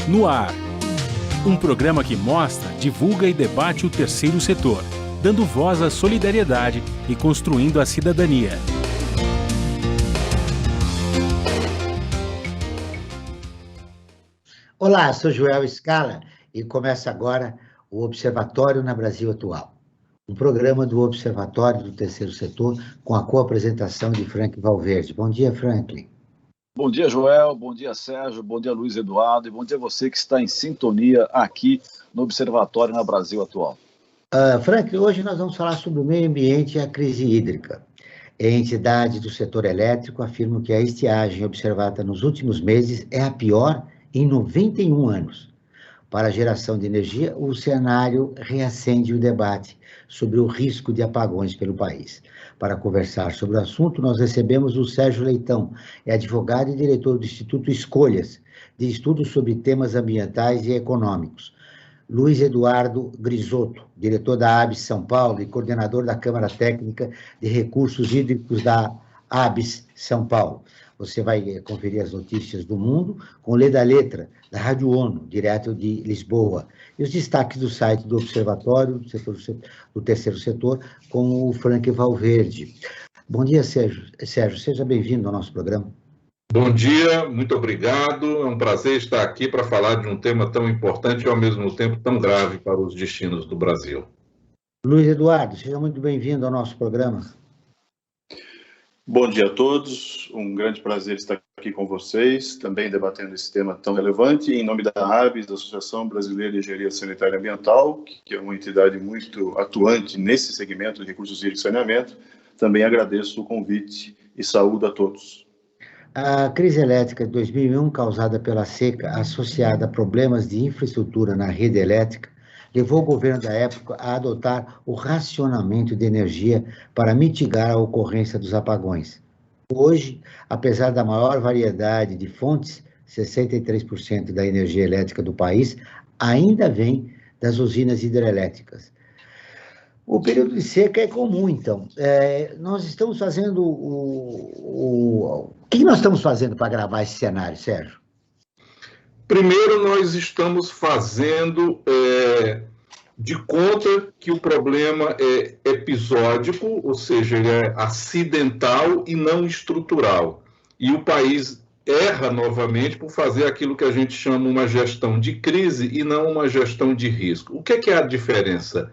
No ar. Um programa que mostra, divulga e debate o terceiro setor, dando voz à solidariedade e construindo a cidadania. Olá, sou Joel Scala e começa agora o Observatório na Brasil Atual, um programa do Observatório do Terceiro Setor com a co-apresentação de Franklin Valverde. Bom dia, Franklin. Bom dia, Joel, bom dia, Sérgio, bom dia, Luiz Eduardo, e bom dia a você que está em sintonia aqui no Observatório na Brasil Atual. Franklin, hoje nós vamos falar sobre o meio ambiente e a crise hídrica. Entidades do setor elétrico afirmam que a estiagem observada nos últimos meses é a pior em 91 anos. Para a geração de energia, o cenário reacende o debate sobre o risco de apagões pelo país. Para conversar sobre o assunto, nós recebemos o Sérgio Leitão, é advogado e diretor do Instituto Escolhas, de estudos sobre temas ambientais e econômicos. Luiz Eduardo Grisotto, diretor da ABS São Paulo e coordenador da Câmara Técnica de Recursos Hídricos da ABS São Paulo. Você vai conferir as notícias do mundo com o Lê da Letra, da Rádio ONU, direto de Lisboa, e os destaques do site do Observatório do Terceiro Setor, com o Franklin Valverde. Bom dia, Sérgio. Seja bem-vindo ao nosso programa. Bom dia, muito obrigado. É um prazer estar aqui para falar de um tema tão importante e, ao mesmo tempo, tão grave para os destinos do Brasil. Luiz Eduardo, seja muito bem-vindo ao nosso programa. Bom dia a todos, um grande prazer estar aqui com vocês, também debatendo esse tema tão relevante, em nome da ABS, da Associação Brasileira de Engenharia Sanitária e Ambiental, que é uma entidade muito atuante nesse segmento de recursos hídricos e saneamento. Também agradeço o convite e saúdo a todos. A crise elétrica de 2001, causada pela seca associada a problemas de infraestrutura na rede elétrica, levou o governo da época a adotar o racionamento de energia para mitigar a ocorrência dos apagões. Hoje, apesar da maior variedade de fontes, 63% da energia elétrica do país ainda vem das usinas hidrelétricas. O período de seca é comum, então. Nós estamos fazendo o que nós estamos fazendo para gravar esse cenário, Sérgio? Primeiro, nós estamos fazendo de conta que o problema é episódico, ou seja, ele é acidental e não estrutural. E o país erra novamente por fazer aquilo que a gente chama uma gestão de crise e não uma gestão de risco. O que é a diferença?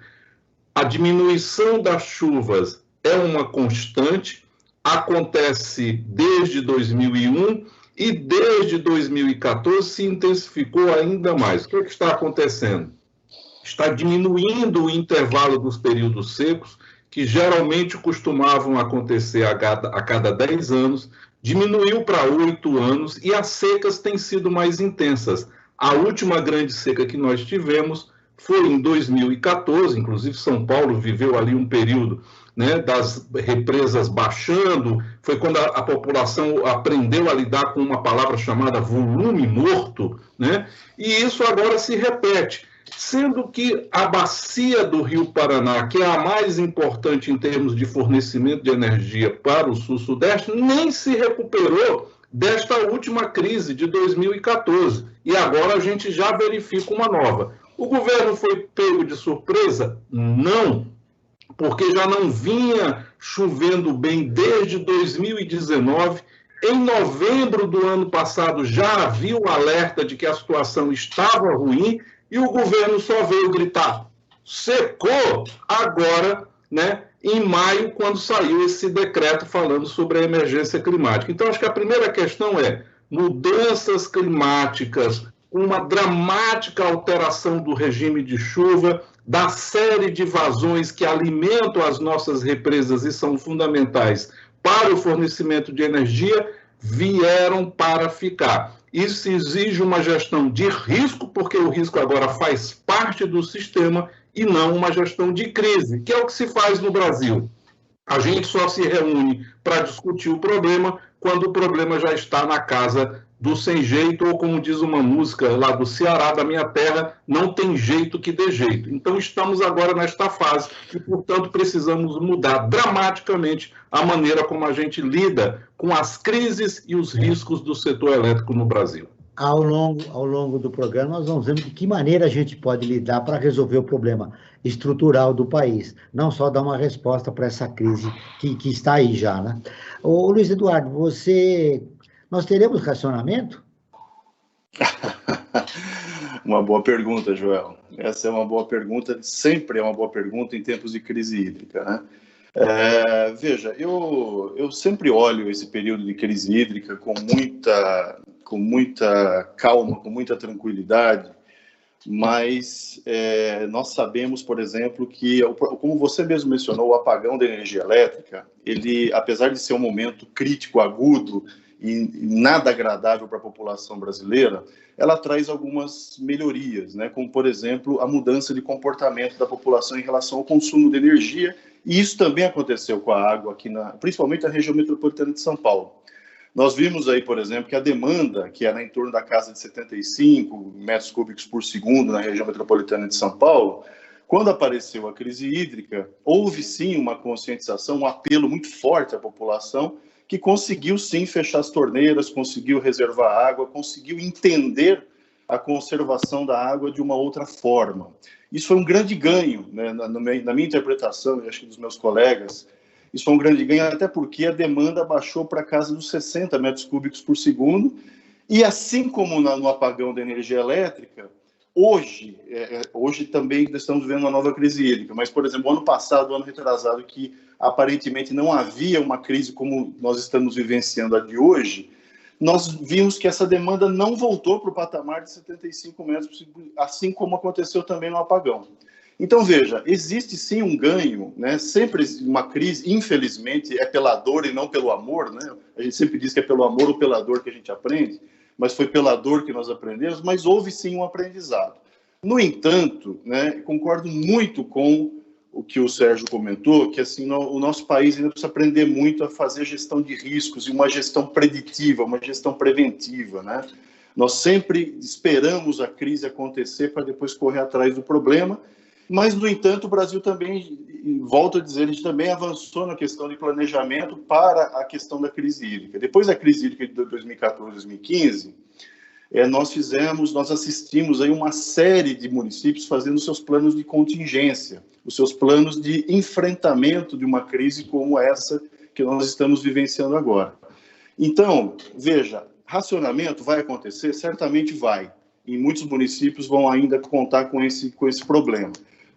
A diminuição das chuvas é uma constante, acontece desde 2001 e desde 2014 se intensificou ainda mais. O que está acontecendo? Está diminuindo o intervalo dos períodos secos, que geralmente costumavam acontecer a cada 10 anos, diminuiu para 8 anos e as secas têm sido mais intensas. A última grande seca que nós tivemos foi em 2014, inclusive São Paulo viveu ali um período, né, das represas baixando, foi quando a população aprendeu a lidar com uma palavra chamada volume morto, né, e isso agora se repete, sendo que a bacia do Rio Paraná, que é a mais importante em termos de fornecimento de energia para o sul-sudeste, nem se recuperou desta última crise de 2014, e agora a gente já verifica uma nova. O governo foi pego de surpresa? Não, porque já não vinha chovendo bem desde 2019. Em novembro do ano passado já havia o alerta de que a situação estava ruim e o governo só veio gritar, secou agora, né, em maio, quando saiu esse decreto falando sobre a emergência climática. Então, acho que a primeira questão é mudanças climáticas, uma dramática alteração do regime de chuva, da série de vazões que alimentam as nossas represas e são fundamentais para o fornecimento de energia, vieram para ficar. Isso exige uma gestão de risco, porque o risco agora faz parte do sistema e não uma gestão de crise, que é o que se faz no Brasil. A gente só se reúne para discutir o problema quando o problema já está na casa do sem jeito, ou como diz uma música lá do Ceará, da minha terra, não tem jeito que dê jeito. Então estamos agora nesta fase e, portanto, precisamos mudar dramaticamente a maneira como a gente lida com as crises e os riscos do setor elétrico no Brasil. Ao longo do programa, nós vamos vendo de que maneira a gente pode lidar para resolver o problema estrutural do país, não só dar uma resposta para essa crise que está aí já, né? Ô, Luiz Eduardo, nós teremos racionamento? Uma boa pergunta, Joel. Essa é uma boa pergunta, sempre é uma boa pergunta em tempos de crise hídrica, né? Veja, eu sempre olho esse período de crise hídrica com muita calma, com muita tranquilidade, mas nós sabemos, por exemplo, que, como você mesmo mencionou, o apagão da energia elétrica, ele, apesar de ser um momento crítico, agudo e nada agradável para a população brasileira, ela traz algumas melhorias, né? Como, por exemplo, a mudança de comportamento da população em relação ao consumo de energia, e isso também aconteceu com a água aqui, principalmente na região metropolitana de São Paulo. Nós vimos aí, por exemplo, que a demanda, que era em torno da casa de 75 metros cúbicos por segundo na região metropolitana de São Paulo, quando apareceu a crise hídrica, houve sim uma conscientização, um apelo muito forte à população, que conseguiu sim fechar as torneiras, conseguiu reservar água, conseguiu entender a conservação da água de uma outra forma. Isso foi um grande ganho, né, na minha interpretação, e acho que dos meus colegas. Isso foi um grande ganho, até porque a demanda baixou para a casa dos 60 metros cúbicos por segundo, e assim como no apagão da energia elétrica, hoje também estamos vivendo uma nova crise hídrica, mas, por exemplo, ano passado, ano retrasado, que aparentemente não havia uma crise como nós estamos vivenciando a de hoje, nós vimos que essa demanda não voltou para o patamar de 75 metros por segundo, assim como aconteceu também no apagão. Então, veja, existe sim um ganho, né? Sempre uma crise, infelizmente, é pela dor e não pelo amor, né? A gente sempre diz que é pelo amor ou pela dor que a gente aprende, mas foi pela dor que nós aprendemos, mas houve sim um aprendizado. No entanto, né, concordo muito com o que o Sérgio comentou, que assim, o nosso país ainda precisa aprender muito a fazer gestão de riscos e uma gestão preditiva, uma gestão preventiva, né? Nós sempre esperamos a crise acontecer para depois correr atrás do problema, mas, no entanto, o Brasil também, volto a dizer, a gente também avançou na questão de planejamento para a questão da crise hídrica. Depois da crise hídrica de 2014, 2015, nós assistimos aí uma série de municípios fazendo seus planos de contingência, os seus planos de enfrentamento de uma crise como essa que nós estamos vivenciando agora. Então, veja, racionamento vai acontecer? Certamente vai. E muitos municípios vão ainda contar com esse problema.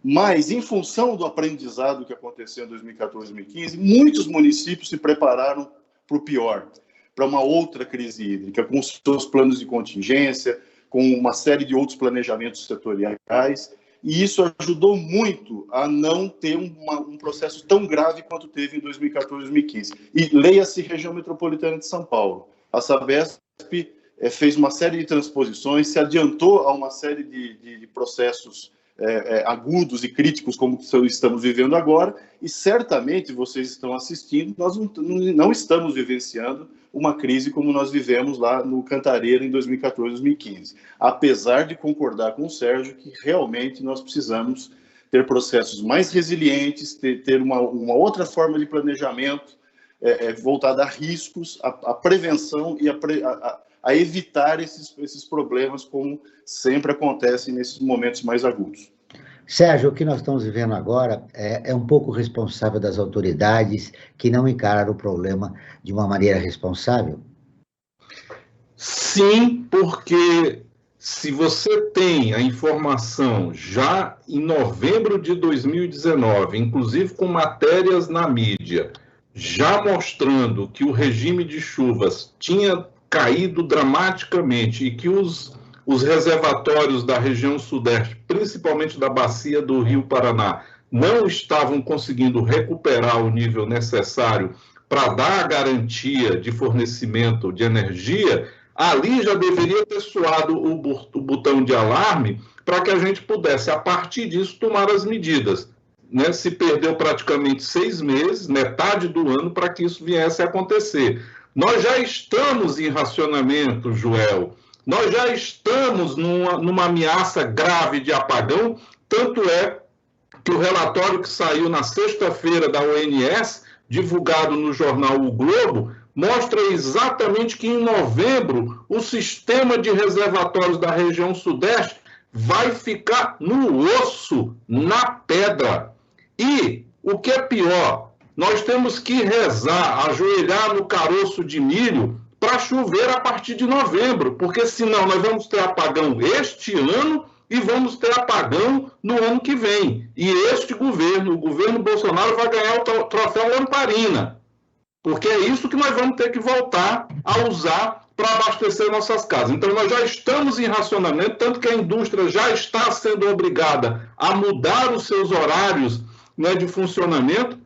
Mas, em função do aprendizado que aconteceu em 2014, 2015, muitos municípios se prepararam para o pior, para uma outra crise hídrica, com os seus planos de contingência, com uma série de outros planejamentos setoriais, e isso ajudou muito a não ter um processo tão grave quanto teve em 2014, 2015. E leia-se região metropolitana de São Paulo. A Sabesp fez uma série de transposições, se adiantou a uma série de processos agudos e críticos como estamos vivendo agora, e certamente vocês estão assistindo, nós não estamos vivenciando uma crise como nós vivemos lá no Cantareira em 2014, 2015. Apesar de concordar com o Sérgio que realmente nós precisamos ter processos mais resilientes, ter uma outra forma de planejamento voltada a riscos, a prevenção e a evitar esses problemas como sempre acontece nesses momentos mais agudos. Sérgio, o que nós estamos vivendo agora é um pouco responsável das autoridades que não encararam o problema de uma maneira responsável? Sim, porque se você tem a informação já em novembro de 2019, inclusive com matérias na mídia, já mostrando que o regime de chuvas tinha caído dramaticamente e que os reservatórios da região sudeste, principalmente da bacia do Rio Paraná, não estavam conseguindo recuperar o nível necessário para dar a garantia de fornecimento de energia, ali já deveria ter soado o botão de alarme para que a gente pudesse, a partir disso, tomar as medidas. Né? Se perdeu praticamente 6 meses, metade do ano, para que isso viesse a acontecer. Nós já estamos em racionamento, Joel. Nós já estamos numa ameaça grave de apagão, tanto é que o relatório que saiu na sexta-feira da ONS, divulgado no jornal O Globo, mostra exatamente que em novembro o sistema de reservatórios da região sudeste vai ficar no osso, na pedra. E o que é pior, nós temos que rezar, ajoelhar no caroço de milho para chover a partir de novembro, porque senão nós vamos ter apagão este ano e vamos ter apagão no ano que vem. E este governo, o governo Bolsonaro, vai ganhar o troféu Lamparina, porque é isso que nós vamos ter que voltar a usar para abastecer nossas casas. Então, nós já estamos em racionamento, tanto que a indústria já está sendo obrigada a mudar os seus horários, né, de funcionamento.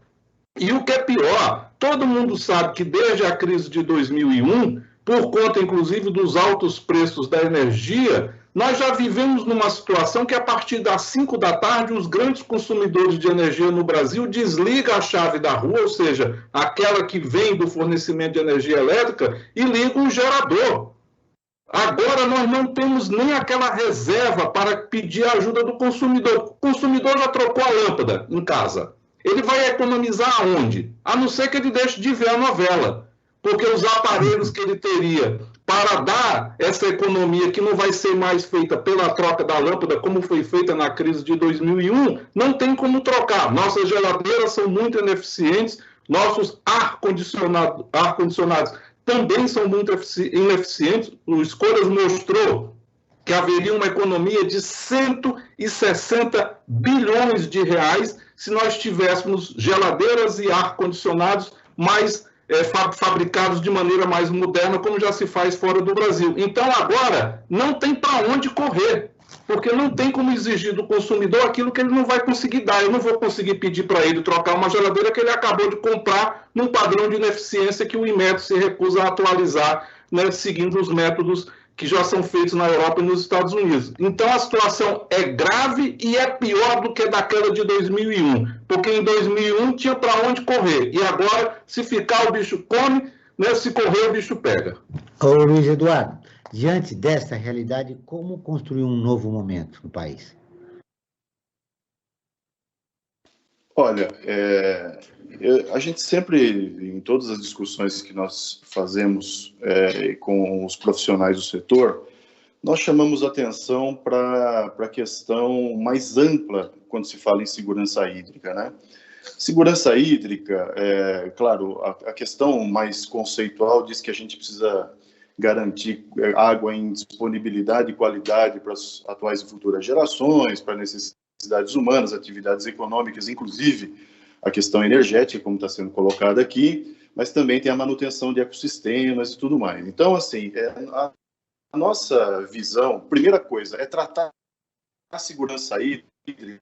E o que é pior, todo mundo sabe que desde a crise de 2001, por conta, inclusive, dos altos preços da energia, nós já vivemos numa situação que, a partir das 5 da tarde, os grandes consumidores de energia no Brasil desligam a chave da rua, ou seja, aquela que vem do fornecimento de energia elétrica, e ligam um gerador. Agora nós não temos nem aquela reserva para pedir a ajuda do consumidor. O consumidor já trocou a lâmpada em casa. Ele vai economizar aonde? A não ser que ele deixe de ver a novela. Porque os aparelhos que ele teria para dar essa economia, que não vai ser mais feita pela troca da lâmpada, como foi feita na crise de 2001, não tem como trocar. Nossas geladeiras são muito ineficientes, nossos ar-condicionados também são muito ineficientes. O Escolhas mostrou que haveria uma economia de 160 bilhões de reais se nós tivéssemos geladeiras e ar-condicionados mais fabricados de maneira mais moderna, como já se faz fora do Brasil. Então, agora, não tem para onde correr, porque não tem como exigir do consumidor aquilo que ele não vai conseguir dar. Eu não vou conseguir pedir para ele trocar uma geladeira que ele acabou de comprar num padrão de ineficiência que o Inmetro se recusa a atualizar, né, seguindo os métodos que já são feitos na Europa e nos Estados Unidos. Então, a situação é grave e é pior do que daquela de 2001, porque em 2001 tinha para onde correr, e agora, se ficar, o bicho come, né? Se correr, o bicho pega. Ô, Luiz Eduardo, diante dessa realidade, como construir um novo momento no país? Olha, a gente sempre, em todas as discussões que nós fazemos com os profissionais do setor, nós chamamos atenção para a questão mais ampla quando se fala em segurança hídrica, né? Segurança hídrica, claro, a questão mais conceitual diz que a gente precisa garantir água em disponibilidade e qualidade para as atuais e futuras gerações, para necessidades humanas, atividades econômicas, inclusive a questão energética, como está sendo colocada aqui, mas também tem a manutenção de ecossistemas e tudo mais. Então, assim, a nossa visão, primeira coisa, é tratar a segurança hídrica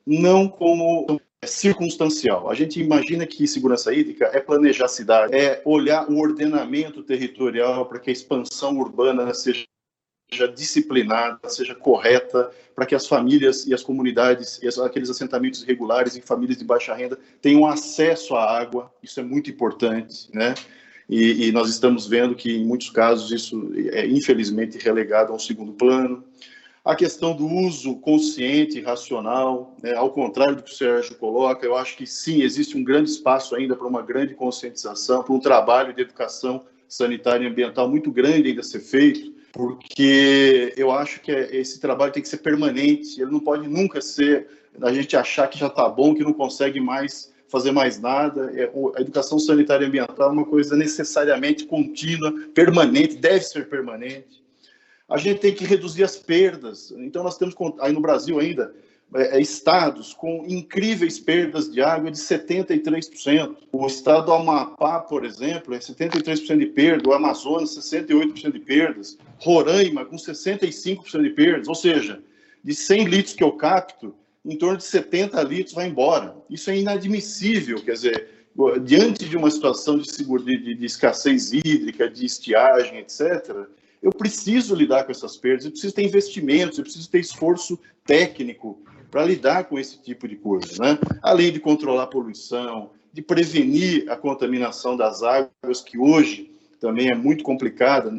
não como circunstancial. A gente imagina que segurança hídrica é planejar a cidade, é olhar o ordenamento territorial para que a expansão urbana seja disciplinada, seja correta, para que as famílias e as comunidades e aqueles assentamentos irregulares e famílias de baixa renda tenham acesso à água. Isso é muito importante, né? E nós estamos vendo que, em muitos casos, isso é, infelizmente, relegado a um segundo plano. A questão do uso consciente e racional, né? Ao contrário do que o Sérgio coloca, eu acho que, sim, existe um grande espaço ainda para uma grande conscientização, para um trabalho de educação sanitária e ambiental muito grande ainda a ser feito, porque eu acho que esse trabalho tem que ser permanente, ele não pode nunca ser a gente achar que já está bom, que não consegue mais fazer mais nada. A educação sanitária e ambiental é uma coisa necessariamente contínua, permanente, deve ser permanente. A gente tem que reduzir as perdas. Então, nós temos aí no Brasil ainda estados com incríveis perdas de água de 73%. O estado do Amapá, por exemplo, é 73% de perda, o Amazonas, 68% de perdas, Roraima, com 65% de perdas, ou seja, de 100 litros que eu capto, em torno de 70 litros vai embora. Isso é inadmissível, quer dizer, diante de uma situação de escassez hídrica, de estiagem, etc., eu preciso lidar com essas perdas, eu preciso ter investimentos, eu preciso ter esforço técnico para lidar com esse tipo de coisa, né? Além de controlar a poluição, de prevenir a contaminação das águas, que hoje também é muito complicada,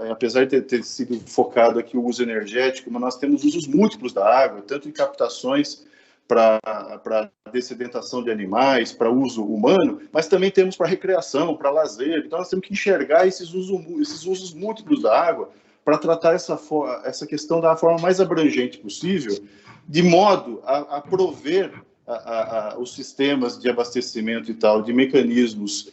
apesar de ter sido focado aqui o uso energético, mas nós temos usos múltiplos da água, tanto em captações para dessedentação de animais, para uso humano, mas também temos para recreação, para lazer. Então, nós temos que enxergar esses usos múltiplos da água para tratar essa questão da forma mais abrangente possível, de modo a prover os sistemas de abastecimento e tal, de mecanismos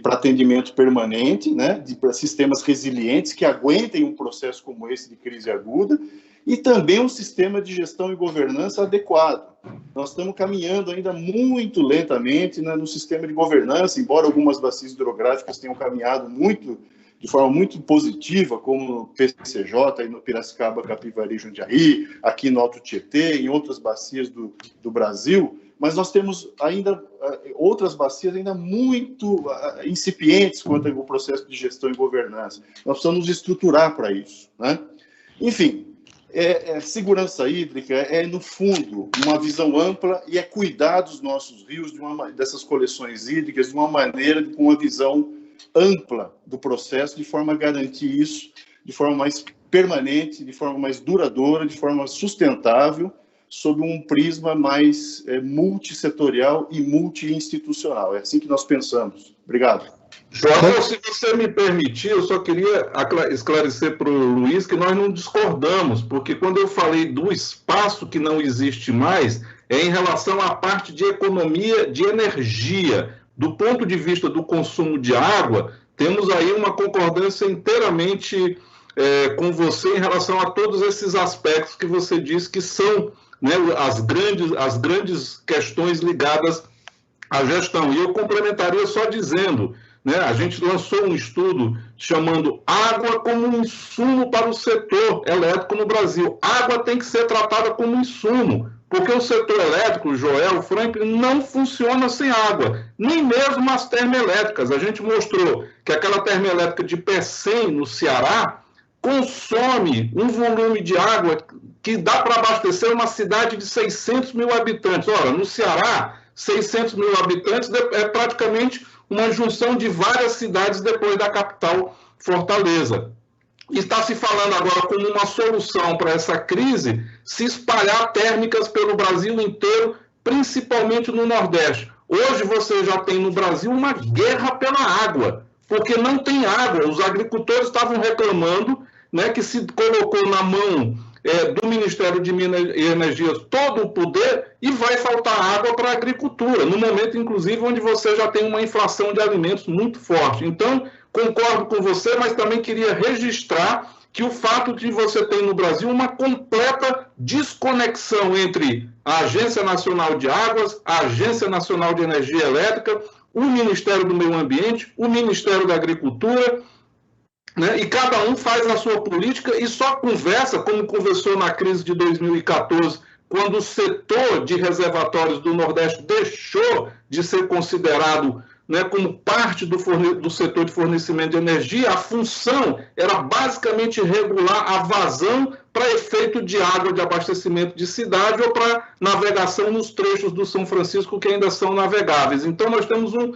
para atendimento permanente, né, para sistemas resilientes que aguentem um processo como esse de crise aguda, e também um sistema de gestão e governança adequado. Nós estamos caminhando ainda muito lentamente, né, no sistema de governança, embora algumas bacias hidrográficas tenham caminhado de forma muito positiva, como no PCJ, no Piracicaba, Capivari e Jundiaí, aqui no Alto Tietê, em outras bacias do Brasil, mas nós temos ainda outras bacias ainda muito incipientes quanto ao processo de gestão e governança. Nós precisamos nos estruturar para isso, né? Enfim, segurança hídrica no fundo, uma visão ampla e cuidar dos nossos rios, dessas coleções hídricas, de uma maneira, com uma visão ampla do processo, de forma a garantir isso de forma mais permanente, de forma mais duradoura, de forma sustentável, sob um prisma mais multissetorial e multi-institucional. É assim que nós pensamos. Obrigado. João, se você me permitir, eu só queria esclarecer para o Luiz que nós não discordamos, porque quando eu falei do espaço que não existe mais, é em relação à parte de economia de energia. Do ponto de vista do consumo de água, temos aí uma concordância inteiramente com você em relação a todos esses aspectos que você disse que são, né, as grandes questões ligadas à gestão. E eu complementaria só dizendo, né, a gente lançou um estudo chamando Água como um insumo para o setor elétrico no Brasil. Água tem que ser tratada como insumo, porque o setor elétrico, Joel, Franklin, não funciona sem água, nem mesmo as termoelétricas. A gente mostrou que aquela termoelétrica de Pecém, no Ceará, consome um volume de água que dá para abastecer uma cidade de 600 mil habitantes. Ora, no Ceará, 600 mil habitantes é praticamente uma junção de várias cidades depois da capital, Fortaleza. Está se falando agora como uma solução para essa crise se espalhar térmicas pelo Brasil inteiro, principalmente no Nordeste. Hoje você já tem no Brasil uma guerra pela água, porque não tem água. Os agricultores estavam reclamando, né, que se colocou na mão do Ministério de Minas e Energia todo o poder e vai faltar água para a agricultura, no momento, inclusive, onde você já tem uma inflação de alimentos muito forte. Então, concordo com você, mas também queria registrar que o fato de você ter no Brasil uma completa desconexão entre a Agência Nacional de Águas, a Agência Nacional de Energia Elétrica, o Ministério do Meio Ambiente, o Ministério da Agricultura, né? E cada um faz a sua política e só conversa, como conversou na crise de 2014, quando o setor de reservatórios do Nordeste deixou de ser considerado, né, como parte do setor de fornecimento de energia. A função era basicamente regular a vazão para efeito de água de abastecimento de cidade ou para navegação nos trechos do São Francisco que ainda são navegáveis. Então, nós temos um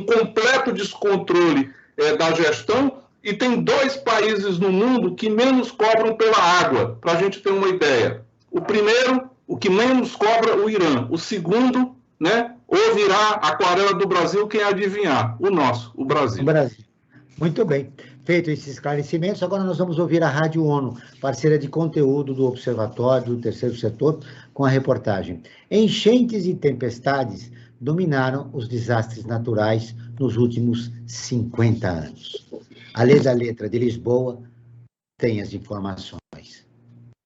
completo descontrole da gestão, e tem 2 países no mundo que menos cobram pela água, para a gente ter uma ideia. O primeiro, o que menos cobra, o Irã. O segundo, né, ou virá a aquarela do Brasil, quem adivinhar? O nosso, o Brasil. O Brasil. Muito bem. Feito esses esclarecimentos, agora nós vamos ouvir a Rádio ONU, parceira de conteúdo do Observatório do Terceiro Setor, com a reportagem. Enchentes e tempestades dominaram os desastres naturais nos últimos 50 anos. A Lê da Letra de Lisboa tem as informações.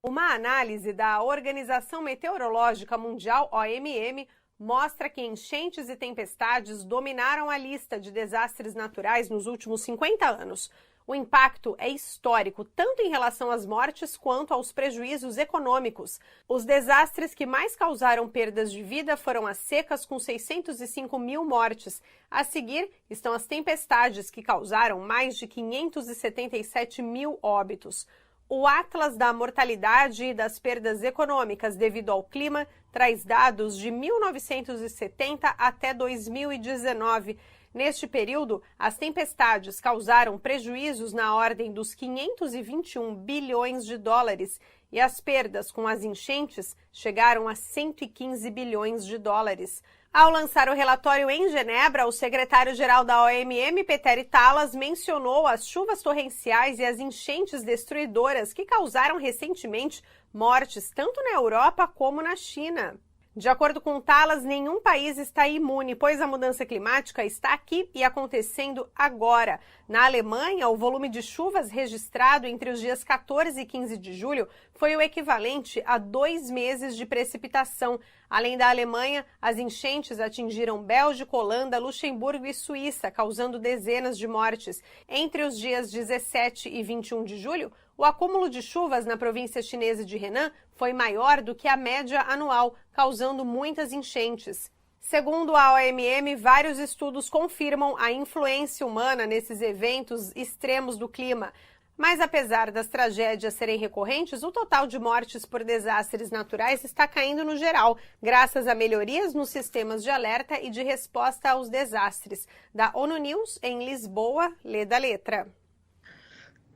Uma análise da Organização Meteorológica Mundial, OMM, mostra que enchentes e tempestades dominaram a lista de desastres naturais nos últimos 50 anos. O impacto é histórico, tanto em relação às mortes quanto aos prejuízos econômicos. Os desastres que mais causaram perdas de vida foram as secas, com 605 mil mortes. A seguir estão as tempestades, que causaram mais de 577 mil óbitos. O Atlas da Mortalidade e das Perdas Econômicas devido ao clima traz dados de 1970 até 2019. Neste período, as tempestades causaram prejuízos na ordem dos 521 bilhões de dólares e as perdas com as enchentes chegaram a 115 bilhões de dólares. Ao lançar o relatório em Genebra, o secretário-geral da OMM, Petteri Talas, mencionou as chuvas torrenciais e as enchentes destruidoras que causaram recentemente mortes tanto na Europa como na China. De acordo com Talas, nenhum país está imune, pois a mudança climática está aqui e acontecendo agora. Na Alemanha, o volume de chuvas registrado entre os dias 14 e 15 de julho foi o equivalente a 2 meses de precipitação. Além da Alemanha, as enchentes atingiram Bélgica, Holanda, Luxemburgo e Suíça, causando dezenas de mortes. Entre os dias 17 e 21 de julho, o acúmulo de chuvas na província chinesa de Henan foi maior do que a média anual, causando muitas enchentes. Segundo a OMM, vários estudos confirmam a influência humana nesses eventos extremos do clima. Mas apesar das tragédias serem recorrentes, o total de mortes por desastres naturais está caindo no geral, graças a melhorias nos sistemas de alerta e de resposta aos desastres. Da ONU News, em Lisboa, lê da letra.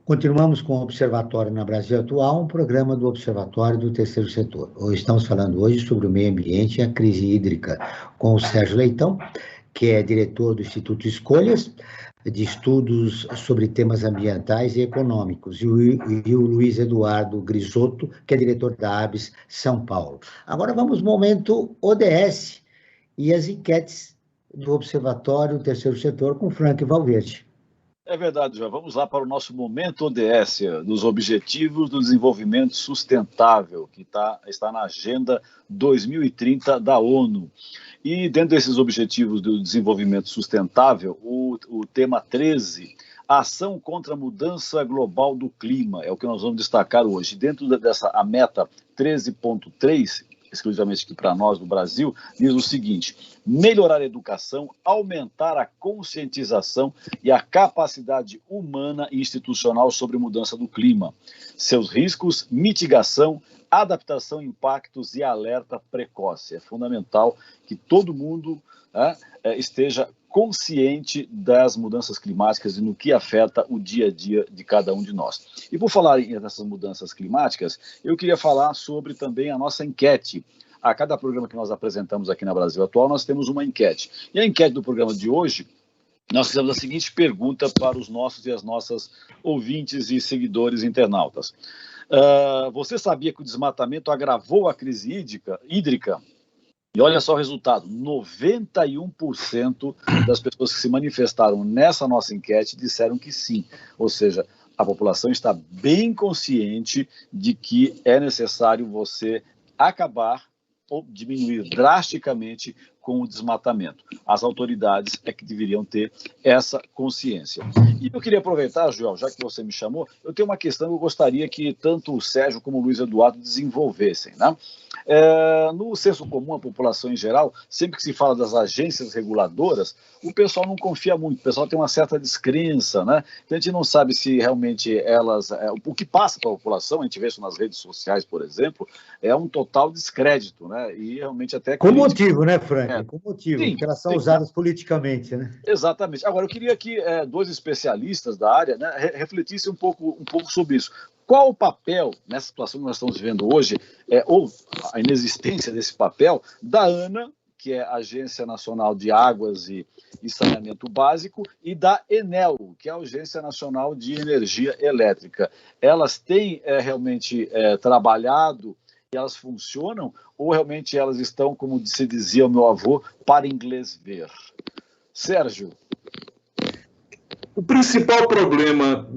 Continuamos com o Observatório na Brasil Atual, um programa do Observatório do Terceiro Setor. Estamos falando hoje sobre o meio ambiente e a crise hídrica com o Sérgio Leitão, que é diretor do Instituto Escolhas, de estudos sobre temas ambientais e econômicos, e o Luiz Eduardo Grisotto, que é diretor da ABS São Paulo. Agora vamos ao momento ODS e as enquetes do Observatório do Terceiro Setor com Frank Valverde. É verdade, já vamos lá para o nosso momento ODS, dos Objetivos do Desenvolvimento Sustentável, que está na Agenda 2030 da ONU. E dentro desses Objetivos do Desenvolvimento Sustentável, o tema 13, Ação contra a Mudança Global do Clima, é o que nós vamos destacar hoje. Dentro dessa, a meta 13.3, exclusivamente aqui para nós no Brasil, diz o seguinte: melhorar a educação, aumentar a conscientização e a capacidade humana e institucional sobre mudança do clima, seus riscos, mitigação, adaptação, impactos e alerta precoce. É fundamental que todo mundo esteja consciente das mudanças climáticas e no que afeta o dia a dia de cada um de nós. E por falar nessas mudanças climáticas, eu queria falar sobre também a nossa enquete. A cada programa que nós apresentamos aqui na Brasil Atual, nós temos uma enquete. E a enquete do programa de hoje, nós fizemos a seguinte pergunta para os nossos e as nossas ouvintes e seguidores internautas. Você sabia que o desmatamento agravou a crise hídrica? E olha só o resultado, 91% das pessoas que se manifestaram nessa nossa enquete disseram que sim. Ou seja, a população está bem consciente de que é necessário você acabar ou diminuir drasticamente com o desmatamento. As autoridades é que deveriam ter essa consciência. E eu queria aproveitar, Joel, já que você me chamou, eu tenho uma questão que eu gostaria que tanto o Sérgio como o Luiz Eduardo desenvolvessem, né? No senso comum, a população em geral, sempre que se fala das agências reguladoras, o pessoal não confia muito, o pessoal tem uma certa descrença, né? Então a gente não sabe se realmente elas... o que passa para a população, a gente vê isso nas redes sociais, por exemplo, é um total descrédito, né? E realmente até... Com motivo, né, Frank? Com motivo, sim, porque elas são usadas politicamente, né? Exatamente. Agora, eu queria que dois especialistas da área, né, refletissem um pouco sobre isso. Qual o papel, nessa situação que nós estamos vivendo hoje, ou a inexistência desse papel, da ANA, que é a Agência Nacional de Águas e Saneamento Básico, e da Enel, que é a Agência Nacional de Energia Elétrica. Elas têm realmente trabalhado e elas funcionam, ou realmente elas estão, como se dizia o meu avô, para inglês ver? Sérgio. O principal problema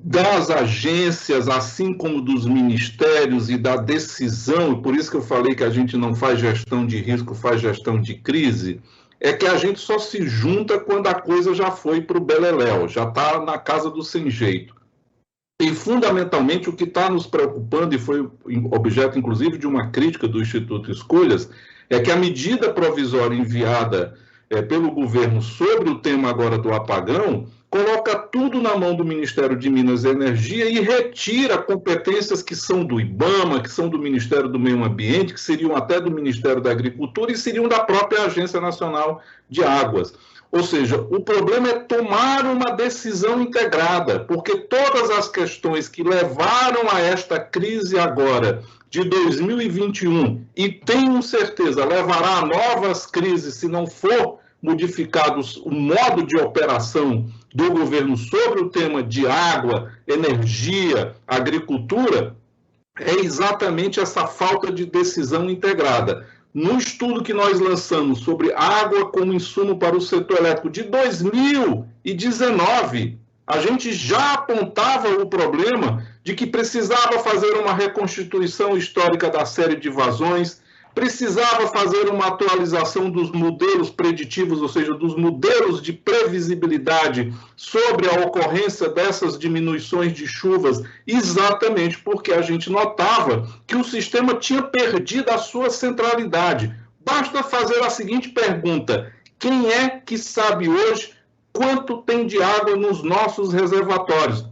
das agências, assim como dos ministérios e da decisão, e por isso que eu falei que a gente não faz gestão de risco, faz gestão de crise, é que a gente só se junta quando a coisa já foi para o beleléu, já está na casa do sem jeito. E, fundamentalmente, o que está nos preocupando, e foi objeto, inclusive, de uma crítica do Instituto Escolhas, é que a medida provisória enviada pelo governo sobre o tema agora do apagão, coloca tudo na mão do Ministério de Minas e Energia e retira competências que são do IBAMA, que são do Ministério do Meio Ambiente, que seriam até do Ministério da Agricultura e seriam da própria Agência Nacional de Águas. Ou seja, o problema é tomar uma decisão integrada, porque todas as questões que levaram a esta crise agora de 2021, e tenho certeza levará a novas crises se não for modificado o modo de operação do governo sobre o tema de água, energia, agricultura, é exatamente essa falta de decisão integrada. No estudo que nós lançamos sobre água como insumo para o setor elétrico de 2019, a gente já apontava o problema de que precisava fazer uma reconstituição histórica da série de vazões, precisava fazer uma atualização dos modelos preditivos, ou seja, dos modelos de previsibilidade sobre a ocorrência dessas diminuições de chuvas, exatamente porque a gente notava que o sistema tinha perdido a sua centralidade. Basta fazer a seguinte pergunta: quem é que sabe hoje quanto tem de água nos nossos reservatórios?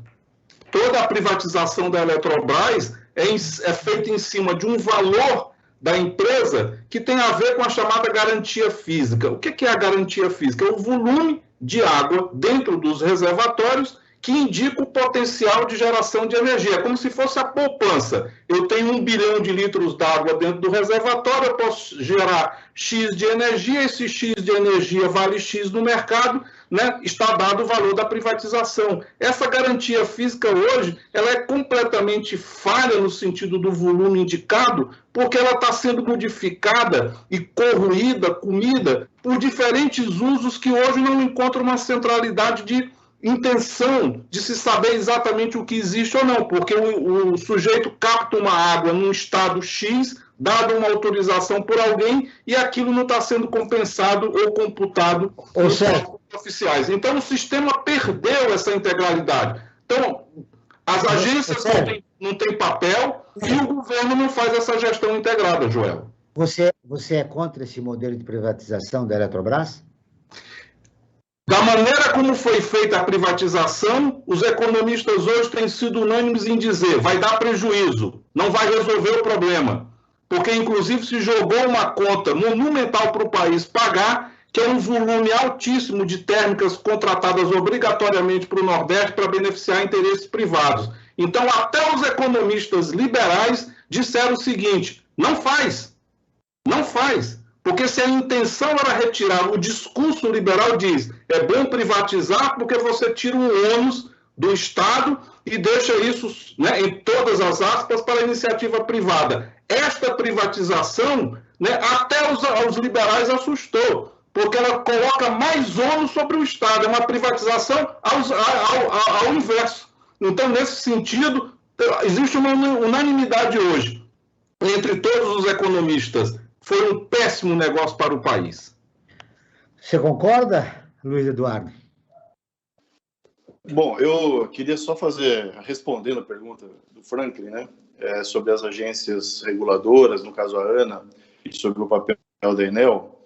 Toda a privatização da Eletrobras é feita em cima de um valor da empresa que tem a ver com a chamada garantia física. O que é a garantia física? É o volume de água dentro dos reservatórios que indica o potencial de geração de energia, como se fosse a poupança. Eu tenho 1 bilhão de litros d'água dentro do reservatório, eu posso gerar X de energia, esse X de energia vale X no mercado, né? Está dado o valor da privatização. Essa garantia física hoje, ela é completamente falha no sentido do volume indicado, porque ela está sendo modificada e corroída, comida, por diferentes usos que hoje não encontram uma centralidade de intenção de se saber exatamente o que existe ou não, porque o sujeito capta uma água num estado X, dado uma autorização por alguém, e aquilo não está sendo compensado ou computado pelos oficiais. Então, o sistema perdeu essa integralidade. Então, as agências não têm papel e o governo não faz essa gestão integrada, Joel. Você é contra esse modelo de privatização da Eletrobras? Da maneira como foi feita a privatização, os economistas hoje têm sido unânimes em dizer: vai dar prejuízo, não vai resolver o problema. Porque, inclusive, se jogou uma conta monumental para o país pagar, que é um volume altíssimo de térmicas contratadas obrigatoriamente para o Nordeste para beneficiar interesses privados. Então, até os economistas liberais disseram o seguinte: não faz, não faz. Porque se a intenção era retirar, o discurso liberal diz, é bom privatizar porque você tira um ônus do Estado e deixa isso, né, em todas as aspas, para a iniciativa privada. Esta privatização, né, até os liberais assustou, porque ela coloca mais ônus sobre o Estado. É uma privatização ao inverso. Então, nesse sentido, existe uma unanimidade hoje entre todos os economistas. Foi um péssimo negócio para o país. Você concorda, Luiz Eduardo? Bom, eu queria só respondendo a pergunta do Franklin, né, sobre as agências reguladoras, no caso a ANA, e sobre o papel da Enel.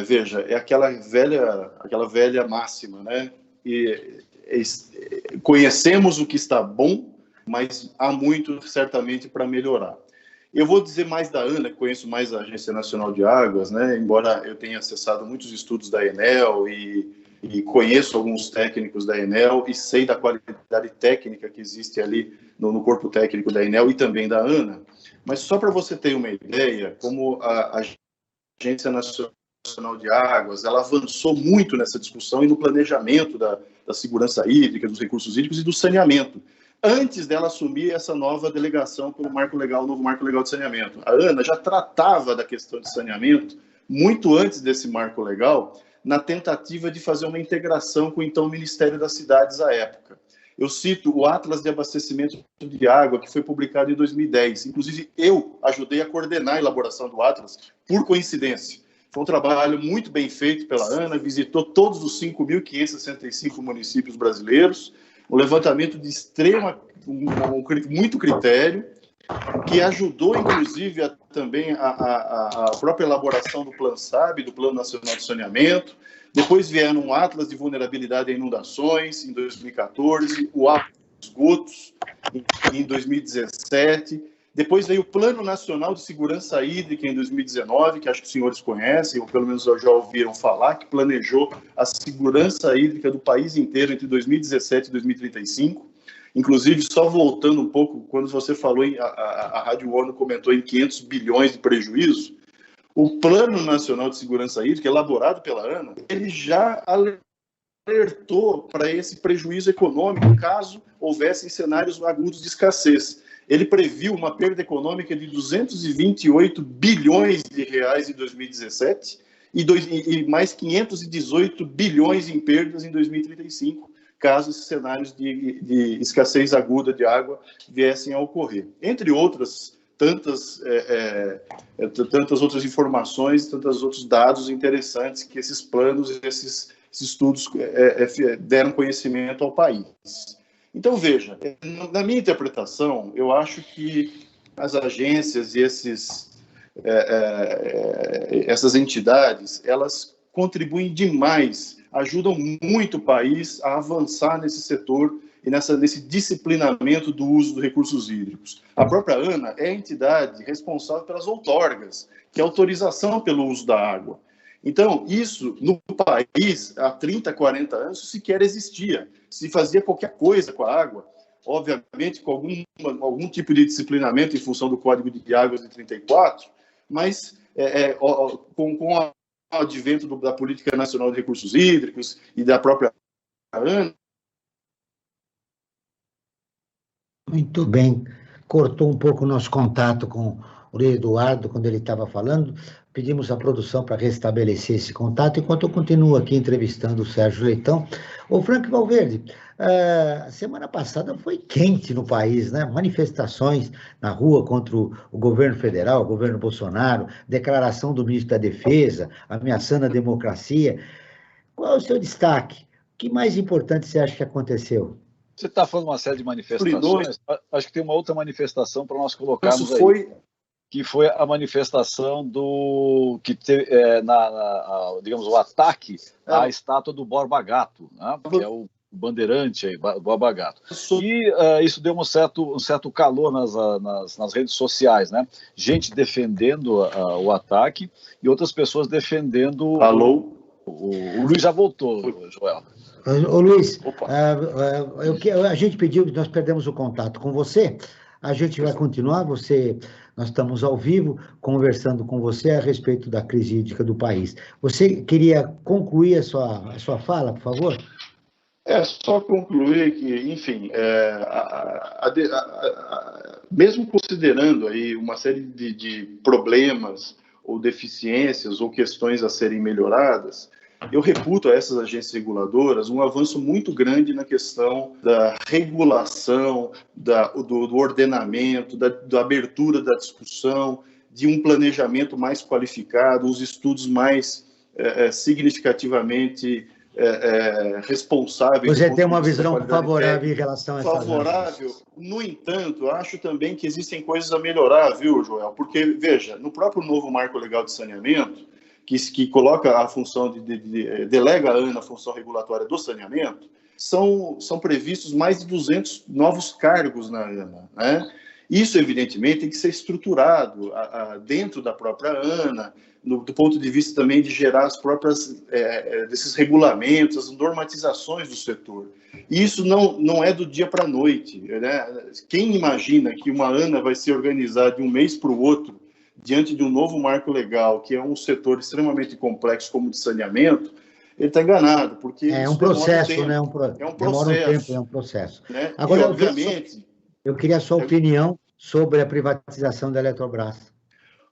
Veja, é aquela velha máxima, né? Conhecemos o que está bom, mas há muito, certamente, para melhorar. Eu vou dizer mais da ANA, que conheço mais a Agência Nacional de Águas, né? Embora eu tenha acessado muitos estudos da Enel e conheço alguns técnicos da Enel e sei da qualidade técnica que existe ali no corpo técnico da Enel e também da ANA. Mas só para você ter uma ideia, como a Agência Nacional de Águas, ela avançou muito nessa discussão e no planejamento da segurança hídrica, dos recursos hídricos e do saneamento, antes dela assumir essa nova delegação como marco legal, o novo marco legal de saneamento. A ANA já tratava da questão de saneamento muito antes desse marco legal, na tentativa de fazer uma integração com então, o Ministério das Cidades à época. Eu cito o Atlas de Abastecimento de Água, que foi publicado em 2010. Inclusive, eu ajudei a coordenar a elaboração do Atlas, por coincidência. Foi um trabalho muito bem feito pela ANA, visitou todos os 5.565 municípios brasileiros, um levantamento de muito critério, que ajudou, inclusive, também a própria elaboração do Plano SAB, do Plano Nacional de Saneamento, Depois vieram um Atlas de Vulnerabilidade a Inundações, em 2014, o Atlas de Esgotos, em 2017. Depois veio o Plano Nacional de Segurança Hídrica, em 2019, que acho que os senhores conhecem, ou pelo menos já ouviram falar, que planejou a segurança hídrica do país inteiro entre 2017 e 2035. Inclusive, só voltando um pouco, quando você falou, a Rádio ONU comentou em 500 bilhões de prejuízo, o Plano Nacional de Segurança Hídrica, elaborado pela ANA, ele já alertou para esse prejuízo econômico caso houvessem cenários agudos de escassez. Ele previu uma perda econômica de 228 bilhões de reais em 2017 e mais 518 bilhões em perdas em 2035, caso esses cenários de escassez aguda de água viessem a ocorrer. Entre outras tantas outras informações, tantos outros dados interessantes que esses planos, esses estudos deram conhecimento ao país. Então, veja, na minha interpretação, eu acho que as agências e essas entidades, elas contribuem demais, ajudam muito o país a avançar nesse setor e nesse disciplinamento do uso dos recursos hídricos. A própria ANA é a entidade responsável pelas outorgas, que é a autorização pelo uso da água. Então, isso no país, há 30, 40 anos, sequer existia. Se fazia qualquer coisa com a água, obviamente com algum tipo de disciplinamento em função do Código de Águas de 34, mas com o advento da Política Nacional de Recursos Hídricos e da própria ANA. Muito bem. Cortou um pouco o nosso contato com o Eduardo quando ele estava falando. Pedimos à produção para restabelecer esse contato, enquanto eu continuo aqui entrevistando o Sérgio Leitão. Ô, Frank Valverde, semana passada foi quente no país, né? Manifestações na rua contra o governo federal, o governo Bolsonaro, declaração do ministro da Defesa, ameaçando a democracia. Qual é o seu destaque? O que mais importante você acha que aconteceu? Você está falando uma série de manifestações, acho que tem uma outra manifestação para nós colocarmos aí, que foi a manifestação que teve, digamos, o ataque à estátua do Borba Gato, né, que é o bandeirante aí, Borba Gato. E isso deu um certo calor nas redes sociais, né? Gente defendendo o ataque e outras pessoas defendendo... Alô? O Luiz já voltou, Joel. Ô Luiz, a gente pediu, nós perdemos o contato com você, a gente vai continuar, nós estamos ao vivo conversando com você a respeito da crise hídrica do país. Você queria concluir a sua fala, por favor? Só concluir que, enfim, mesmo considerando aí uma série de problemas ou deficiências ou questões a serem melhoradas, eu reputo a essas agências reguladoras um avanço muito grande na questão da regulação, do ordenamento, da abertura da discussão, de um planejamento mais qualificado, os estudos mais significativamente responsáveis. Você tem uma visão favorável em relação a essa favorável. No entanto, acho também que existem coisas a melhorar, viu, Joel? Porque, veja, no próprio novo Marco Legal de Saneamento, que coloca a função delega a ANA a função regulatória do saneamento, são previstos mais de 200 novos cargos na ANA, né? Isso, evidentemente, tem que ser estruturado dentro da própria ANA, do ponto de vista também de gerar as próprias, desses regulamentos, as normatizações do setor. E isso não é do dia para a noite, né? Quem imagina que uma ANA vai se organizar de um mês para o outro, diante de um novo marco legal, que é um setor extremamente complexo como o de saneamento, ele está enganado, porque é um processo, né? É um processo. Demora um tempo, é um processo. Né? Agora, e, obviamente... Eu queria a sua opinião sobre a privatização da Eletrobras.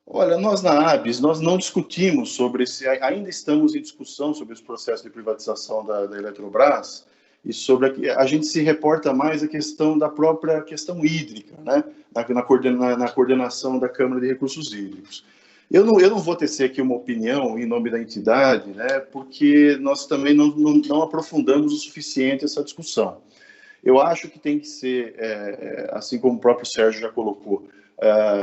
Olha, nós na ABS, nós não discutimos sobre ainda estamos em discussão sobre esse processo de privatização da Eletrobras, e sobre a gente se reporta mais a questão da própria questão hídrica, né? na coordenação da Câmara de Recursos Hídricos. Eu não vou tecer aqui uma opinião em nome da entidade, né? Porque nós também não aprofundamos o suficiente essa discussão. Eu acho que tem que ser, assim como o próprio Sérgio já colocou,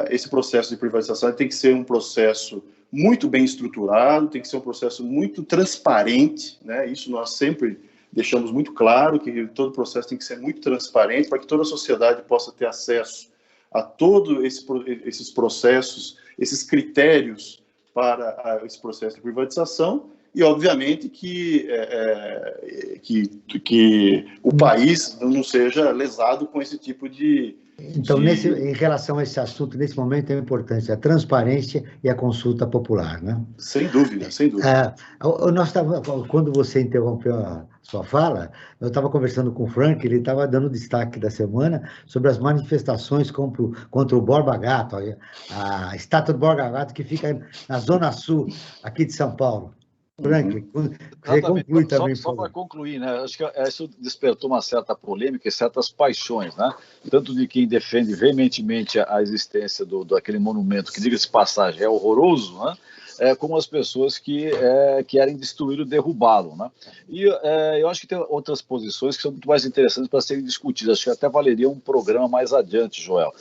esse processo de privatização tem que ser um processo muito bem estruturado, tem que ser um processo muito transparente, né? Isso nós sempre deixamos muito claro, que todo o processo tem que ser muito transparente para que toda a sociedade possa ter acesso a todos esses processos, esses critérios para esse processo de privatização, e obviamente que o país não seja lesado com esse tipo de... Então, em relação a esse assunto, nesse momento é importante a transparência e a consulta popular, né? Sem dúvida, sem dúvida. Quando você interrompeu a sua fala, eu estava conversando com o Frank, ele estava dando destaque da semana sobre as manifestações contra o Borba Gato, a estátua do Borba Gato que fica na Zona Sul, aqui de São Paulo. Frank, você conclui também. Só para concluir, né? Acho que isso despertou uma certa polêmica e certas paixões, né? Tanto de quem defende veementemente a existência daquele monumento, que, diga-se de passagem, é horroroso, né? Como as pessoas que querem destruí-lo, derrubá-lo, né? E eu acho que tem outras posições que são muito mais interessantes para serem discutidas. Acho que até valeria um programa mais adiante, Joel.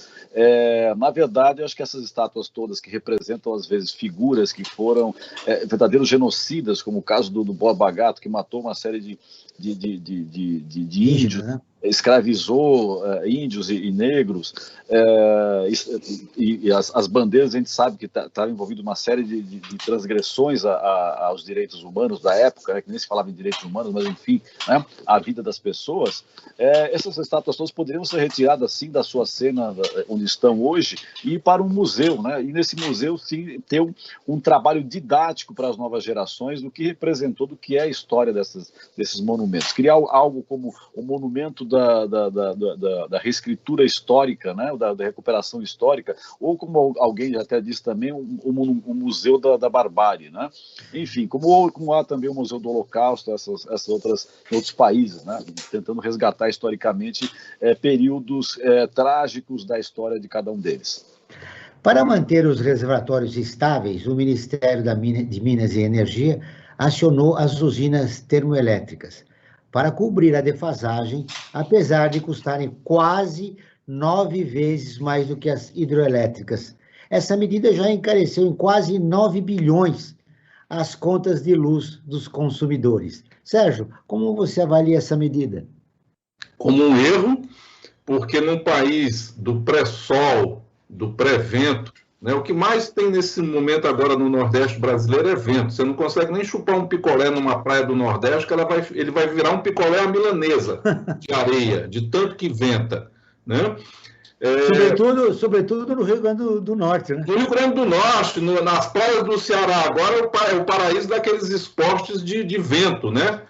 Na verdade, eu acho que essas estátuas todas que representam, às vezes, figuras que foram verdadeiros genocidas, como o caso do Borba Gato, que matou uma série de índios, né? Escravizou índios e negros, e as bandeiras, a gente sabe que estava envolvido uma série de transgressões aos direitos humanos da época, né, que nem se falava em direitos humanos, mas enfim, né, a vida das pessoas. Essas estátuas todas poderiam ser retiradas, sim, da sua cena onde estão hoje e ir para um museu, né, e nesse museu, sim, ter um trabalho didático para as novas gerações do que representou, do que é a história desses monumentos. Criar algo como o monumento da reescritura histórica, né, da recuperação histórica, ou como alguém até disse também, um museu da barbárie, né? Enfim, como há também o Museu do Holocausto, essas outros países, né, tentando resgatar historicamente períodos trágicos da história de cada um deles. Para manter os reservatórios estáveis, o Ministério de Minas e Energia acionou as usinas termoelétricas para cobrir a defasagem, apesar de custarem quase 9 vezes mais do que as hidroelétricas. Essa medida já encareceu em quase 9 bilhões as contas de luz dos consumidores. Sérgio, como você avalia essa medida? Como um erro, porque num país do pré-sol, do pré-vento, né, o que mais tem nesse momento agora no Nordeste brasileiro é vento. Você não consegue nem chupar um picolé numa praia do Nordeste, que ele vai virar um picolé à milanesa, de areia, de tanto que venta, né? Sobretudo no Rio Grande do Norte, né? No Rio Grande do Norte, nas praias do Ceará, agora é o paraíso daqueles esportes de vento, né?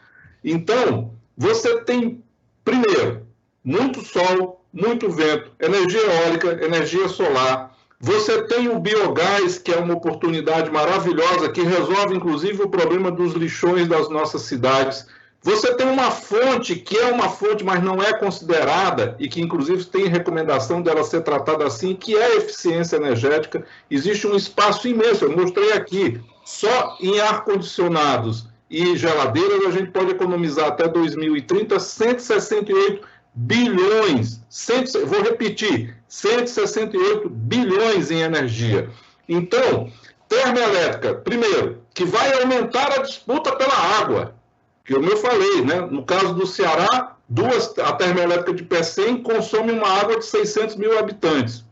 Então, você tem, primeiro, muito sol, muito vento, energia eólica, energia solar. Você tem o biogás, que é uma oportunidade maravilhosa, que resolve, inclusive, o problema dos lixões das nossas cidades. Você tem uma fonte, que é uma fonte, mas não é considerada, e que, inclusive, tem recomendação dela ser tratada assim, que é a eficiência energética. Existe um espaço imenso, eu mostrei aqui. Só em ar-condicionados e geladeiras, a gente pode economizar até 2030 168 bilhões, vou repetir, 168 bilhões em energia. Então, termoelétrica, primeiro, que vai aumentar a disputa pela água, que como eu falei, né? No caso do Ceará, a termoelétrica de Pecém consome uma água de 600 mil habitantes,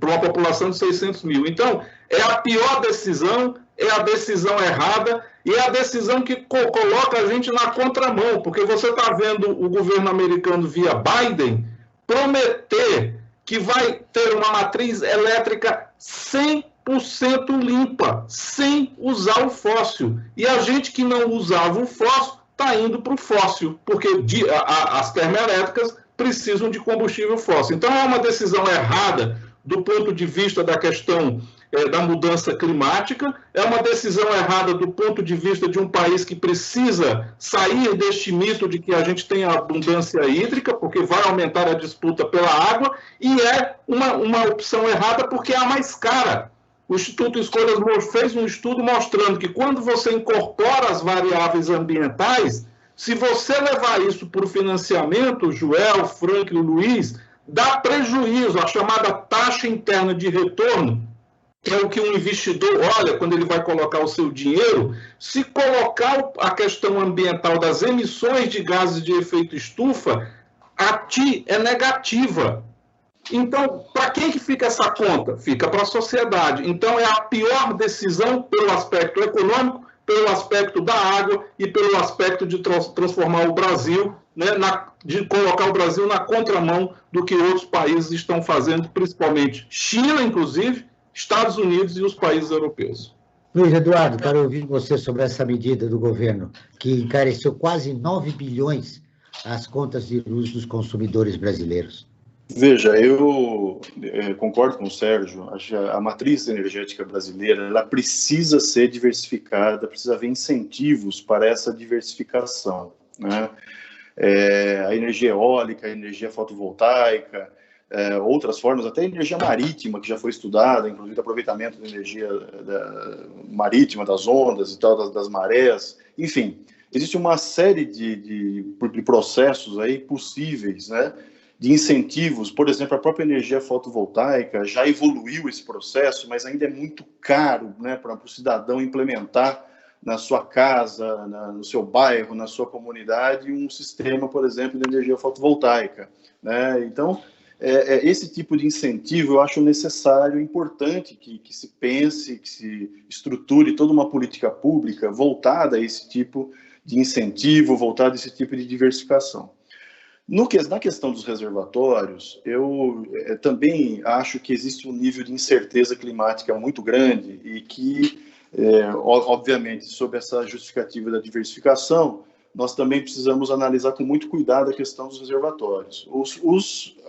para uma população de 600 mil. Então, é a pior decisão, é a decisão errada, e é a decisão que coloca a gente na contramão, porque você está vendo o governo americano, via Biden, prometer que vai ter uma matriz elétrica 100% limpa, sem usar o fóssil. E a gente que não usava o fóssil está indo para o fóssil, porque as termoelétricas precisam de combustível fóssil. Então, é uma decisão errada do ponto de vista da questão da mudança climática, é uma decisão errada do ponto de vista de um país que precisa sair deste mito de que a gente tem abundância hídrica, porque vai aumentar a disputa pela água, e é uma opção errada porque é a mais cara. O Instituto Escolhas fez um estudo mostrando que quando você incorpora as variáveis ambientais, se você levar isso para o financiamento, Joel, Frank e Luiz, dá prejuízo, a chamada taxa interna de retorno, que é o que um investidor olha quando ele vai colocar o seu dinheiro. Se colocar a questão ambiental das emissões de gases de efeito estufa, a ti é negativa. Então, para quem que fica essa conta? Fica para a sociedade. Então, é a pior decisão pelo aspecto econômico, pelo aspecto da água e pelo aspecto de transformar o Brasil, né, de colocar o Brasil na contramão do que outros países estão fazendo, principalmente China, inclusive, Estados Unidos e os países europeus. Luiz Eduardo, quero ouvir você sobre essa medida do governo, que encareceu quase 9 bilhões as contas de luz dos consumidores brasileiros. Veja, eu concordo com o Sérgio. Acho que a matriz energética brasileira ela precisa ser diversificada, precisa haver incentivos para essa diversificação, né? A energia eólica, a energia fotovoltaica, outras formas, até a energia marítima, que já foi estudada, inclusive aproveitamento da energia marítima, das ondas e tal, das marés, enfim. Existe uma série de processos aí possíveis, né, de incentivos. Por exemplo, a própria energia fotovoltaica já evoluiu esse processo, mas ainda é muito caro, né, para o cidadão implementar na sua casa, no seu bairro, na sua comunidade, um sistema, por exemplo, de energia fotovoltaica, né? Então, esse tipo de incentivo eu acho necessário, importante que se pense, que se estruture toda uma política pública voltada a esse tipo de incentivo, voltada a esse tipo de diversificação. Na questão dos reservatórios, eu também acho que existe um nível de incerteza climática muito grande e que, obviamente, sob essa justificativa da diversificação, nós também precisamos analisar com muito cuidado a questão dos reservatórios.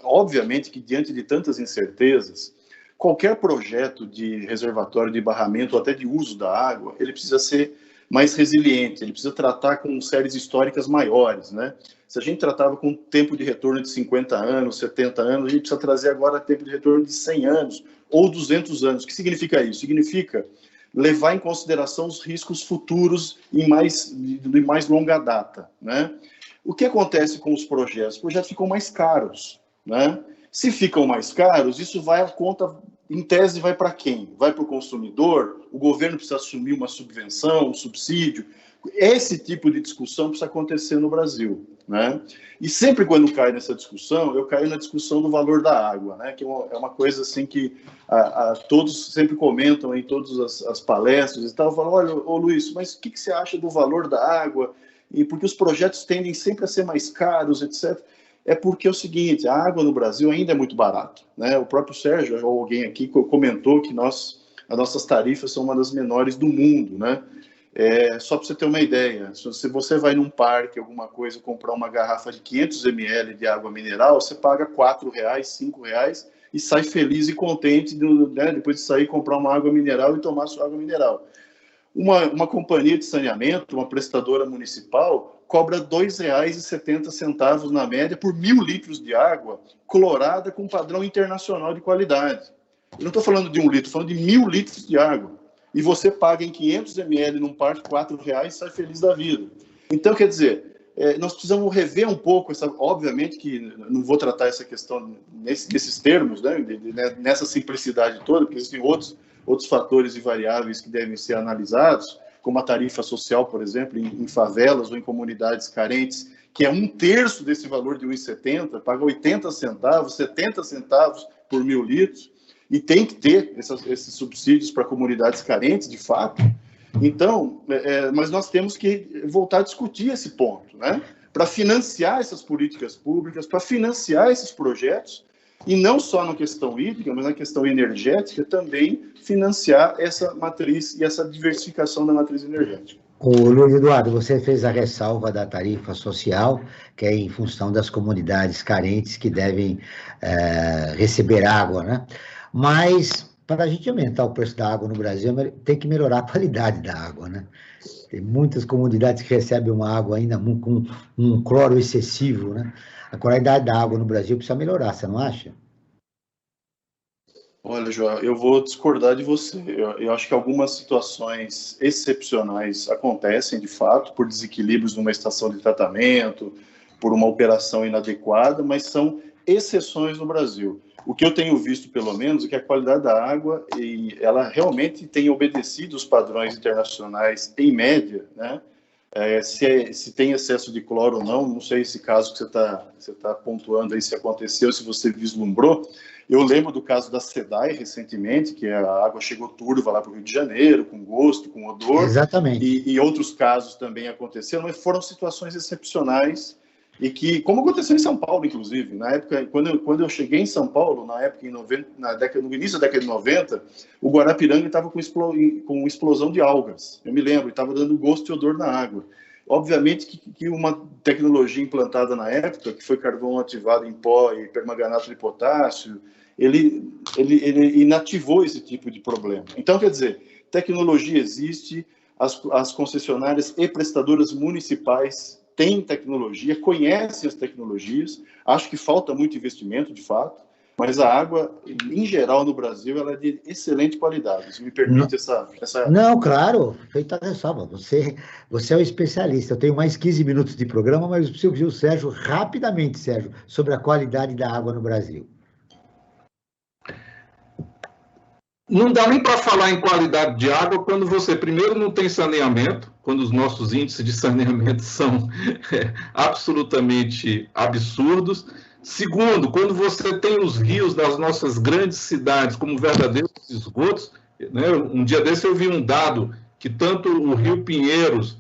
Obviamente que, diante de tantas incertezas, qualquer projeto de reservatório, de barramento ou até de uso da água, ele precisa ser mais resiliente, ele precisa tratar com séries históricas maiores, né? Se a gente tratava com tempo de retorno de 50 anos, 70 anos, a gente precisa trazer agora tempo de retorno de 100 anos ou 200 anos. O que significa isso? Significa levar em consideração os riscos futuros de mais longa data, né? O que acontece com os projetos? Os projetos ficam mais caros, né? Se ficam mais caros, isso vai, a conta, em tese, vai para quem? Vai para o consumidor? O governo precisa assumir uma subvenção, um subsídio? Esse tipo de discussão precisa acontecer no Brasil, né? E sempre quando cai nessa discussão, eu caio na discussão do valor da água, né? Que é uma coisa assim que todos sempre comentam em todas as palestras e tal, falam, olha, ô Luiz, mas o que você acha do valor da água? E porque os projetos tendem sempre a ser mais caros, etc. É porque é o seguinte, a água no Brasil ainda é muito barata, né? O próprio Sérgio, ou alguém aqui, comentou que as nossas tarifas são uma das menores do mundo, né? Só para você ter uma ideia, se você vai num parque, alguma coisa, comprar uma garrafa de 500 ml de água mineral, você paga R$4, R$5 e sai feliz e contente, né, depois de sair comprar uma água mineral e tomar sua água mineral. Uma companhia de saneamento, uma prestadora municipal, cobra R$2,70 na média por 1.000 litros de água clorada com padrão internacional de qualidade. Eu não estou falando de 1 litro, estou falando de 1.000 litros de água. E você paga em 500 ml num parque R$4 e sai feliz da vida. Então, quer dizer, nós precisamos rever um pouco, obviamente que não vou tratar essa questão nesses termos, né, nessa simplicidade toda, porque existem outros fatores e variáveis que devem ser analisados, como a tarifa social, por exemplo, em favelas ou em comunidades carentes, que é 1/3 desse valor de R$1,70, paga 80 centavos, 70 centavos por 1.000 litros, e tem que ter esses subsídios para comunidades carentes, de fato. Então, mas nós temos que voltar a discutir esse ponto, né? Para financiar essas políticas públicas, para financiar esses projetos, e não só na questão hídrica, mas na questão energética, também financiar essa matriz e essa diversificação da matriz energética. O Luiz Eduardo, você fez a ressalva da tarifa social, que é em função das comunidades carentes que devem receber água, né? Mas, para a gente aumentar o preço da água no Brasil, tem que melhorar a qualidade da água, né? Tem muitas comunidades que recebem uma água ainda com um cloro excessivo, né? A qualidade da água no Brasil precisa melhorar, você não acha? Olha, João, eu vou discordar de você. Eu acho que algumas situações excepcionais acontecem, de fato, por desequilíbrios numa estação de tratamento, por uma operação inadequada, mas são exceções no Brasil. o que eu tenho visto, pelo menos, é que a qualidade da água, ela realmente tem obedecido os padrões internacionais em média, né? Se tem excesso de cloro ou não, não sei esse caso que você tá pontuando aí, se aconteceu, se você vislumbrou. Eu lembro do caso da SEDAI recentemente, que a água chegou turva lá para o Rio de Janeiro, com gosto, com odor. Exatamente. E outros casos também aconteceram, mas foram situações excepcionais e que, como aconteceu em São Paulo, inclusive, na época, quando eu cheguei em São Paulo, na época, no início da década de 90, o Guarapiranga estava com explosão de algas. Eu me lembro, estava dando gosto e odor na água. Obviamente que uma tecnologia implantada na época, que foi carvão ativado em pó e permanganato de potássio, ele inativou esse tipo de problema. Então, quer dizer, tecnologia existe, as concessionárias e prestadoras municipais têm tecnologia, conhecem as tecnologias, acho que falta muito investimento, de fato, mas a água, em geral, no Brasil, ela é de excelente qualidade. Isso me permite essa... Não, claro, feita a ressalva. Você é o especialista. Eu tenho mais 15 minutos de programa, mas eu preciso ouvir o Sérgio rapidamente, Sérgio, sobre a qualidade da água no Brasil. Não dá nem para falar em qualidade de água quando você, primeiro, não tem saneamento, quando os nossos índices de saneamento são absolutamente absurdos. Segundo, quando você tem os rios das nossas grandes cidades como verdadeiros esgotos, né? Um dia desse eu vi um dado que tanto o Rio Pinheiros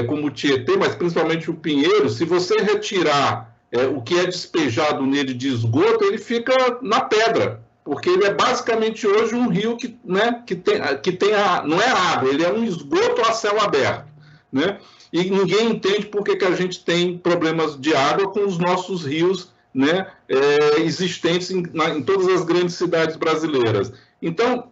como o Tietê, mas principalmente o Pinheiros, se você retirar o que é despejado nele de esgoto, ele fica na pedra. Porque ele é basicamente hoje um rio que não é água, ele é um esgoto a céu aberto, né? E ninguém entende por que a gente tem problemas de água com os nossos rios, né, existentes em todas as grandes cidades brasileiras. Então,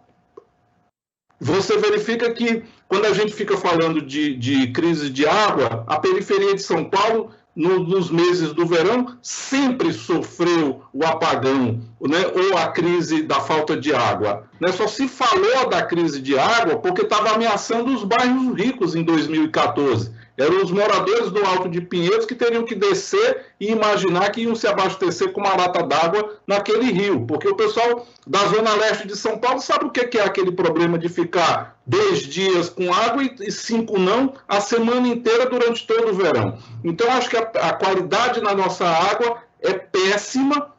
você verifica que quando a gente fica falando de crise de água, a periferia de São Paulo, nos meses do verão, sempre sofreu o apagão, né, ou a crise da falta de água. Né? Só se falou da crise de água porque estava ameaçando os bairros ricos em 2014. Eram os moradores do Alto de Pinheiros que teriam que descer e imaginar que iam se abastecer com uma lata d'água naquele rio. Porque o pessoal da Zona Leste de São Paulo sabe o que é aquele problema de ficar 2 dias com água e 5 não, a semana inteira durante todo o verão. Então, acho que a qualidade na nossa água é péssima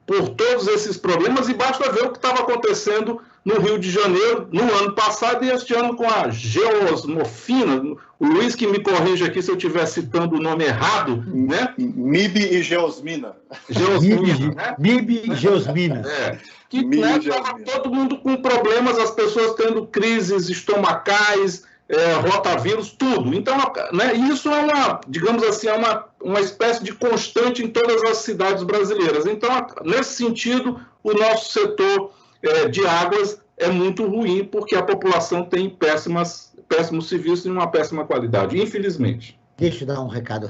por todos esses problemas, e basta ver o que estava acontecendo no Rio de Janeiro no ano passado e este ano com a geosmofina. O Luiz que me corrige aqui se eu estiver citando o nome errado, né? MIB e geosmina. Geosmina, né? MIB e geosmina. Que estava todo mundo com problemas, as pessoas tendo crises estomacais, rotavírus, tudo. Então, né, isso é digamos assim, uma espécie de constante em todas as cidades brasileiras. Então, nesse sentido, o nosso setor de águas é muito ruim, porque a população tem péssimos serviços e uma péssima qualidade, infelizmente. Deixa eu dar um recado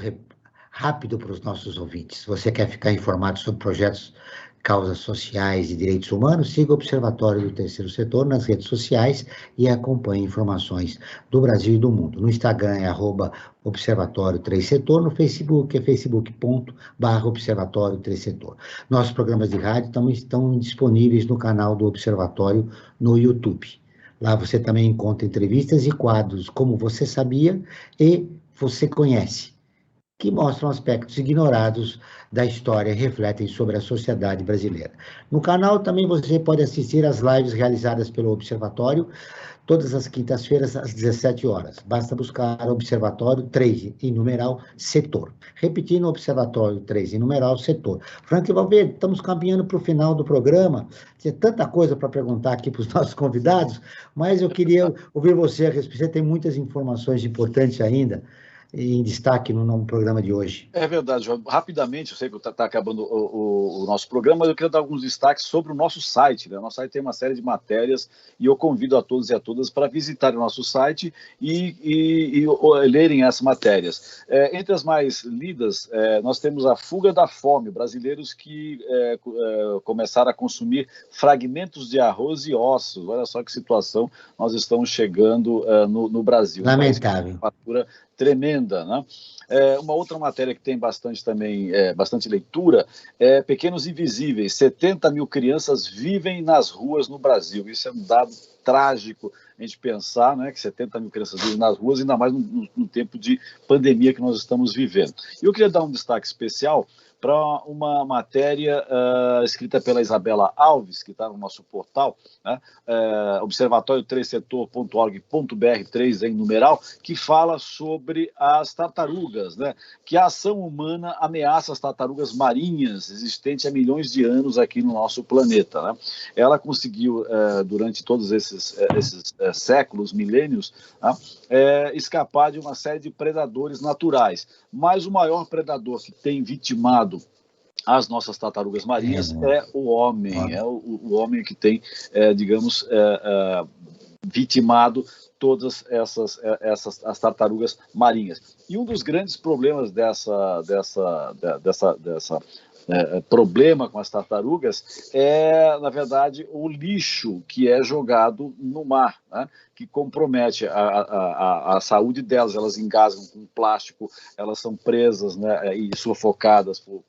rápido para os nossos ouvintes. Você quer ficar informado sobre projetos, causas sociais e direitos humanos? Siga o Observatório do Terceiro Setor nas redes sociais e acompanhe informações do Brasil e do mundo. No Instagram é @Observatório 3 Setor, no Facebook é facebook.com/Observatório 3 Setor. Nossos programas de rádio estão disponíveis no canal do Observatório no YouTube. Lá você também encontra entrevistas e quadros como Você Sabia e Você Conhece, que mostram aspectos ignorados da história e refletem sobre a sociedade brasileira. No canal também você pode assistir às lives realizadas pelo Observatório, todas as quintas-feiras, às 17 horas. Basta buscar Observatório 3, em numeral, Setor. Repetindo, Observatório 3, em numeral, Setor. Frank Valverde, estamos caminhando para o final do programa. Tinha tanta coisa para perguntar aqui para os nossos convidados, mas eu queria ouvir você a respeito. Você tem muitas informações importantes ainda em destaque no programa de hoje. É verdade, João. Rapidamente, eu sei que está acabando o nosso programa, mas eu queria dar alguns destaques sobre o nosso site, né? O nosso site tem uma série de matérias e eu convido a todos e a todas para visitarem o nosso site e lerem essas matérias. Entre as mais lidas, nós temos a fuga da fome, brasileiros que começaram a consumir fragmentos de arroz e ossos. Olha só que situação nós estamos chegando no Brasil. Lamentável. Uma tremenda, né? Uma outra matéria que tem bastante também, bastante leitura, é Pequenos Invisíveis. 70 mil crianças vivem nas ruas no Brasil. Isso é um dado trágico a gente pensar, né, que 70 mil crianças vivem nas ruas, ainda mais no tempo de pandemia que nós estamos vivendo. E eu queria dar um destaque especial para uma matéria escrita pela Isabela Alves, que está no nosso portal, né, observatório3setor.org.br, 3 em numeral, que fala sobre as tartarugas, né, que a ação humana ameaça as tartarugas marinhas existentes há milhões de anos aqui no nosso planeta, né. Ela conseguiu, durante todos esses séculos, milênios, né, escapar de uma série de predadores naturais, mas o maior predador que tem vitimado as nossas tartarugas marinhas é o homem, o homem que tem, digamos, vitimado todas as tartarugas marinhas. E um dos grandes problemas dessa problema com as tartarugas na verdade, o lixo que é jogado no mar, né, que compromete a saúde delas. Elas engasgam com plástico, elas são presas, né, e sufocadas por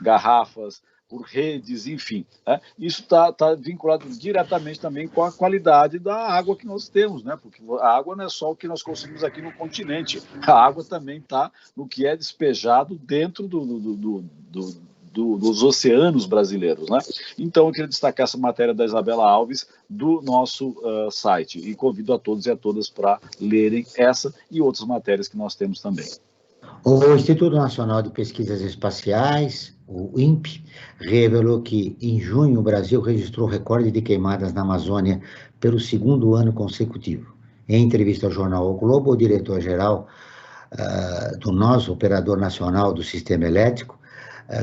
garrafas, por redes, enfim, né? Isso está vinculado diretamente também com a qualidade da água que nós temos, né? Porque a água não é só o que nós consumimos aqui no continente, a água também está no que é despejado dentro dos oceanos brasileiros, né? Então, eu queria destacar essa matéria da Isabela Alves do nosso site, e convido a todos e a todas para lerem essa e outras matérias que nós temos também. O Instituto Nacional de Pesquisas Espaciais, o INPE, revelou que, em junho, o Brasil registrou recorde de queimadas na Amazônia pelo 2º ano consecutivo. Em entrevista ao jornal O Globo, o diretor-geral do nosso operador nacional do sistema elétrico,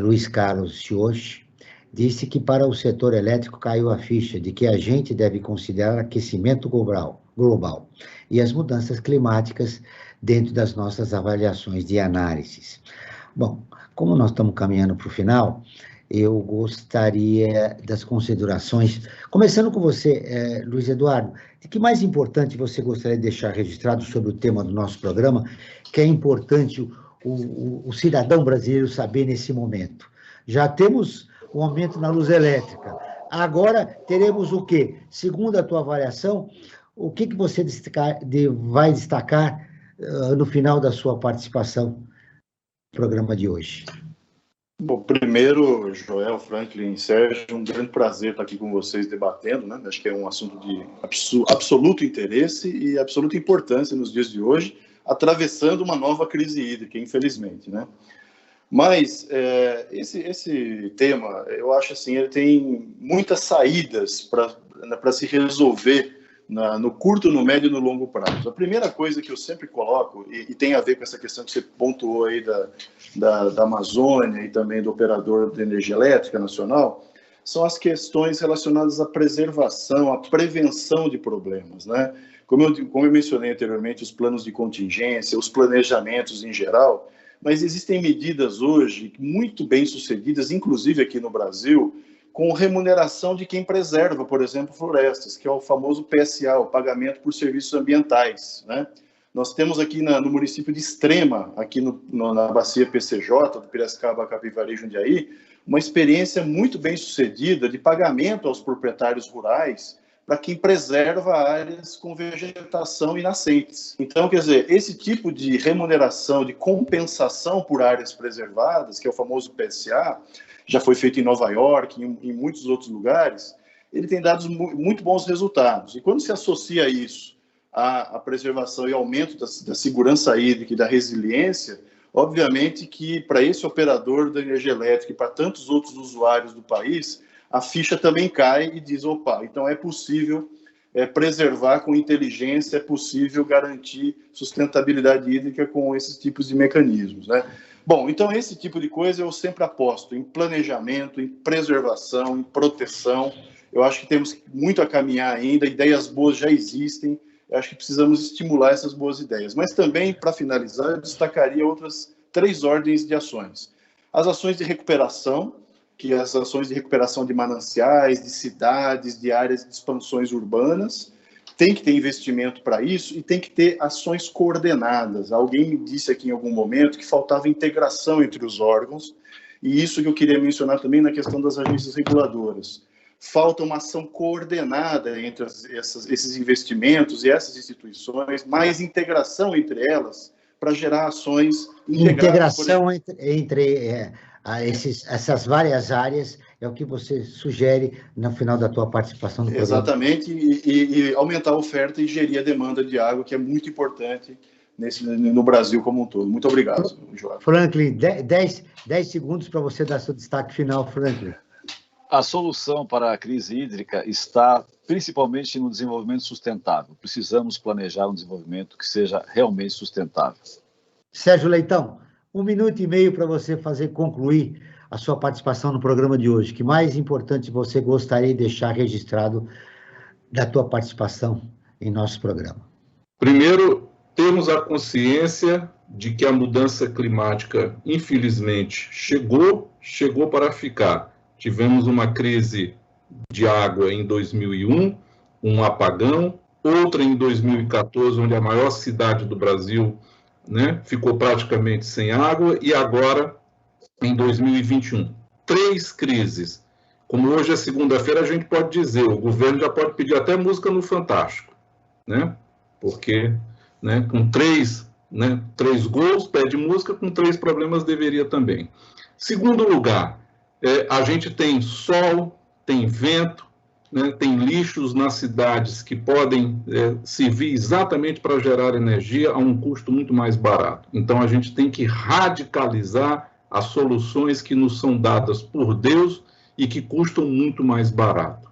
Luiz Carlos Chiochi, disse que para o setor elétrico caiu a ficha de que a gente deve considerar aquecimento global e as mudanças climáticas dentro das nossas avaliações de análises. Bom, como nós estamos caminhando para o final, eu gostaria das considerações, começando com você, Luiz Eduardo, de que mais importante você gostaria de deixar registrado sobre o tema do nosso programa, que é importante o cidadão brasileiro saber nesse momento. Já temos o aumento na luz elétrica, agora teremos o quê? Segundo a tua avaliação, o que você vai destacar no final da sua participação no programa de hoje? Bom, primeiro, Joel, Franklin, Sérgio, um grande prazer estar aqui com vocês debatendo, né? Acho que é um assunto de absoluto interesse e absoluta importância nos dias de hoje, atravessando uma nova crise hídrica, infelizmente, né? Mas esse tema, eu acho assim, ele tem muitas saídas para se resolver no curto, no médio e no longo prazo. A primeira coisa que eu sempre coloco, e tem a ver com essa questão que você pontuou aí da Amazônia e também do operador de energia elétrica nacional, são as questões relacionadas à preservação, à prevenção de problemas, né? Como eu mencionei anteriormente, os planos de contingência, os planejamentos em geral, mas existem medidas hoje muito bem sucedidas, inclusive aqui no Brasil, com remuneração de quem preserva, por exemplo, florestas, que é o famoso PSA, o pagamento por serviços ambientais, né? Nós temos aqui no município de Extrema, aqui na bacia PCJ, do Piracicaba, Capivari e Jundiaí, uma experiência muito bem sucedida de pagamento aos proprietários rurais para quem preserva áreas com vegetação e nascentes. Então, quer dizer, esse tipo de remuneração, de compensação por áreas preservadas, que é o famoso PSA, já foi feito em Nova York, em muitos outros lugares, ele tem dado muito bons resultados. E quando se associa isso à preservação e aumento da segurança hídrica e da resiliência, obviamente que para esse operador da energia elétrica e para tantos outros usuários do país, a ficha também cai e diz, opa, então é possível preservar com inteligência, é possível garantir sustentabilidade hídrica com esses tipos de mecanismos, né? Bom, então esse tipo de coisa eu sempre aposto em planejamento, em preservação, em proteção. Eu acho que temos muito a caminhar ainda, ideias boas já existem, eu acho que precisamos estimular essas boas ideias. Mas também, para finalizar, eu destacaria outras 3 ordens de ações. As ações de recuperação, que as ações de recuperação de mananciais, de cidades, de áreas de expansões urbanas, tem que ter investimento para isso e tem que ter ações coordenadas. Alguém me disse aqui em algum momento que faltava integração entre os órgãos, e isso que eu queria mencionar também na questão das agências reguladoras. Falta uma ação coordenada entre esses investimentos e essas instituições, mais integração entre elas, para gerar ações integradas. Integração entre essas várias áreas é o que você sugere no final da tua participação no programa. Exatamente, e aumentar a oferta e gerir a demanda de água, que é muito importante no Brasil como um todo. Muito obrigado, João. Franklin, 10 segundos para você dar seu destaque final, Franklin. A solução para a crise hídrica está principalmente no desenvolvimento sustentável. Precisamos planejar um desenvolvimento que seja realmente sustentável. Sérgio Leitão, 1 minuto e meio para você concluir a sua participação no programa de hoje. O que mais importante você gostaria de deixar registrado da tua participação em nosso programa? Primeiro, temos a consciência de que a mudança climática, infelizmente, chegou para ficar. Tivemos uma crise de água em 2001, um apagão, outra em 2014, onde a maior cidade do Brasil, né, ficou praticamente sem água, e agora em 2021. 3 crises. Como hoje é segunda-feira, a gente pode dizer, o governo já pode pedir até música no Fantástico, né? Porque, né, com 3 gols, pede música, com 3 problemas deveria também. Segundo lugar, a gente tem sol, tem vento, né, tem lixos nas cidades que podem servir exatamente para gerar energia a um custo muito mais barato. Então, a gente tem que radicalizar as soluções que nos são dadas por Deus e que custam muito mais barato.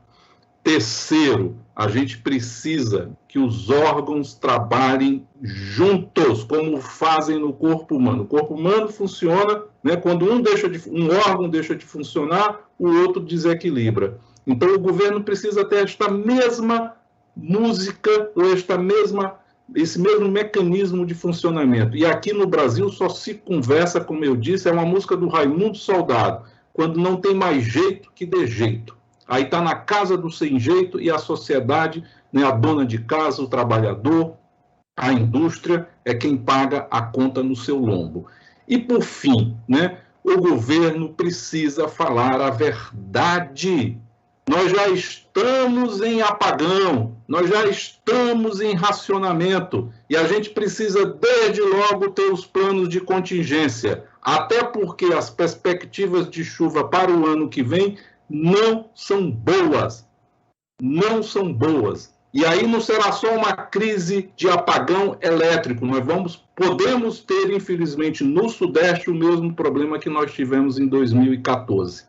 Terceiro, a gente precisa que os órgãos trabalhem juntos, como fazem no corpo humano. O corpo humano funciona, né, quando um órgão deixa de funcionar, o outro desequilibra. Então, o governo precisa ter esta mesma música, ou esse mesmo mecanismo de funcionamento. E aqui no Brasil só se conversa, como eu disse, é uma música do Raimundo Soldado, quando não tem mais jeito que dê jeito. Aí está na casa do sem jeito e a sociedade, né, a dona de casa, o trabalhador, a indústria, é quem paga a conta no seu lombo. E, por fim, né, o governo precisa falar a verdade. Nós já estamos em apagão, nós já estamos em racionamento, e a gente precisa, desde logo, ter os planos de contingência, até porque as perspectivas de chuva para o ano que vem não são boas. Não são boas. E aí não será só uma crise de apagão elétrico. Podemos ter, infelizmente, no Sudeste o mesmo problema que nós tivemos em 2014.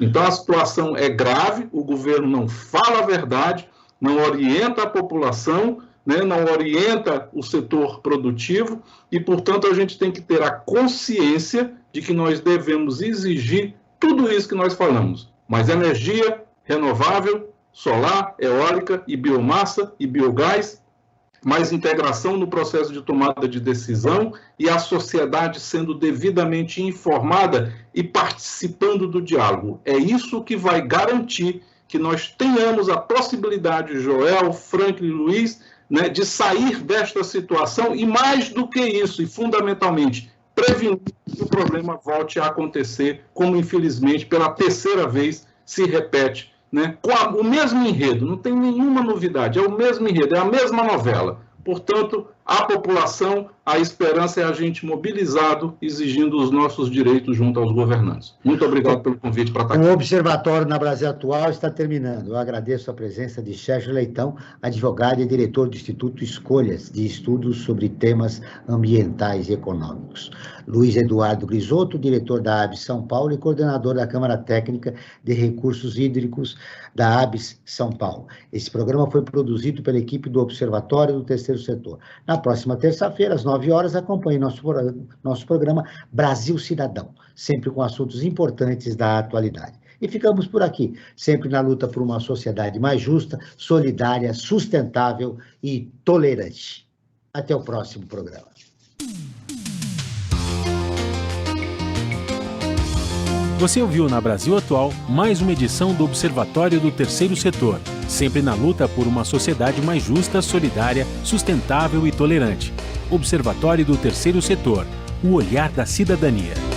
Então a situação é grave, o governo não fala a verdade, não orienta a população, né, não orienta o setor produtivo e, portanto, a gente tem que ter a consciência de que nós devemos exigir tudo isso que nós falamos. Mais energia renovável, solar, eólica e biomassa e biogás, mais integração no processo de tomada de decisão e a sociedade sendo devidamente informada e participando do diálogo. É isso que vai garantir que nós tenhamos a possibilidade, Joel, Franklin e Luiz, né, de sair desta situação e, mais do que isso, e fundamentalmente, prevenir que o problema volte a acontecer, como infelizmente pela 3ª vez se repete, né, com o mesmo enredo, não tem nenhuma novidade, é o mesmo enredo, é a mesma novela. Portanto, a população, a esperança é a gente mobilizado, exigindo os nossos direitos junto aos governantes. Muito obrigado pelo convite para estar aqui. O Observatório na Brasil Atual está terminando. Eu agradeço a presença de Sérgio Leitão, advogado e diretor do Instituto Escolhas, de estudos sobre temas ambientais e econômicos. Luiz Eduardo Grisotto, diretor da ABS São Paulo e coordenador da Câmara Técnica de Recursos Hídricos da ABS São Paulo. Esse programa foi produzido pela equipe do Observatório do Terceiro Setor. Na próxima terça-feira, às 9 horas, acompanhe nosso programa Brasil Cidadão, sempre com assuntos importantes da atualidade. E ficamos por aqui, sempre na luta por uma sociedade mais justa, solidária, sustentável e tolerante. Até o próximo programa. Você ouviu na Brasil Atual mais uma edição do Observatório do Terceiro Setor, sempre na luta por uma sociedade mais justa, solidária, sustentável e tolerante. Observatório do Terceiro Setor, o olhar da cidadania.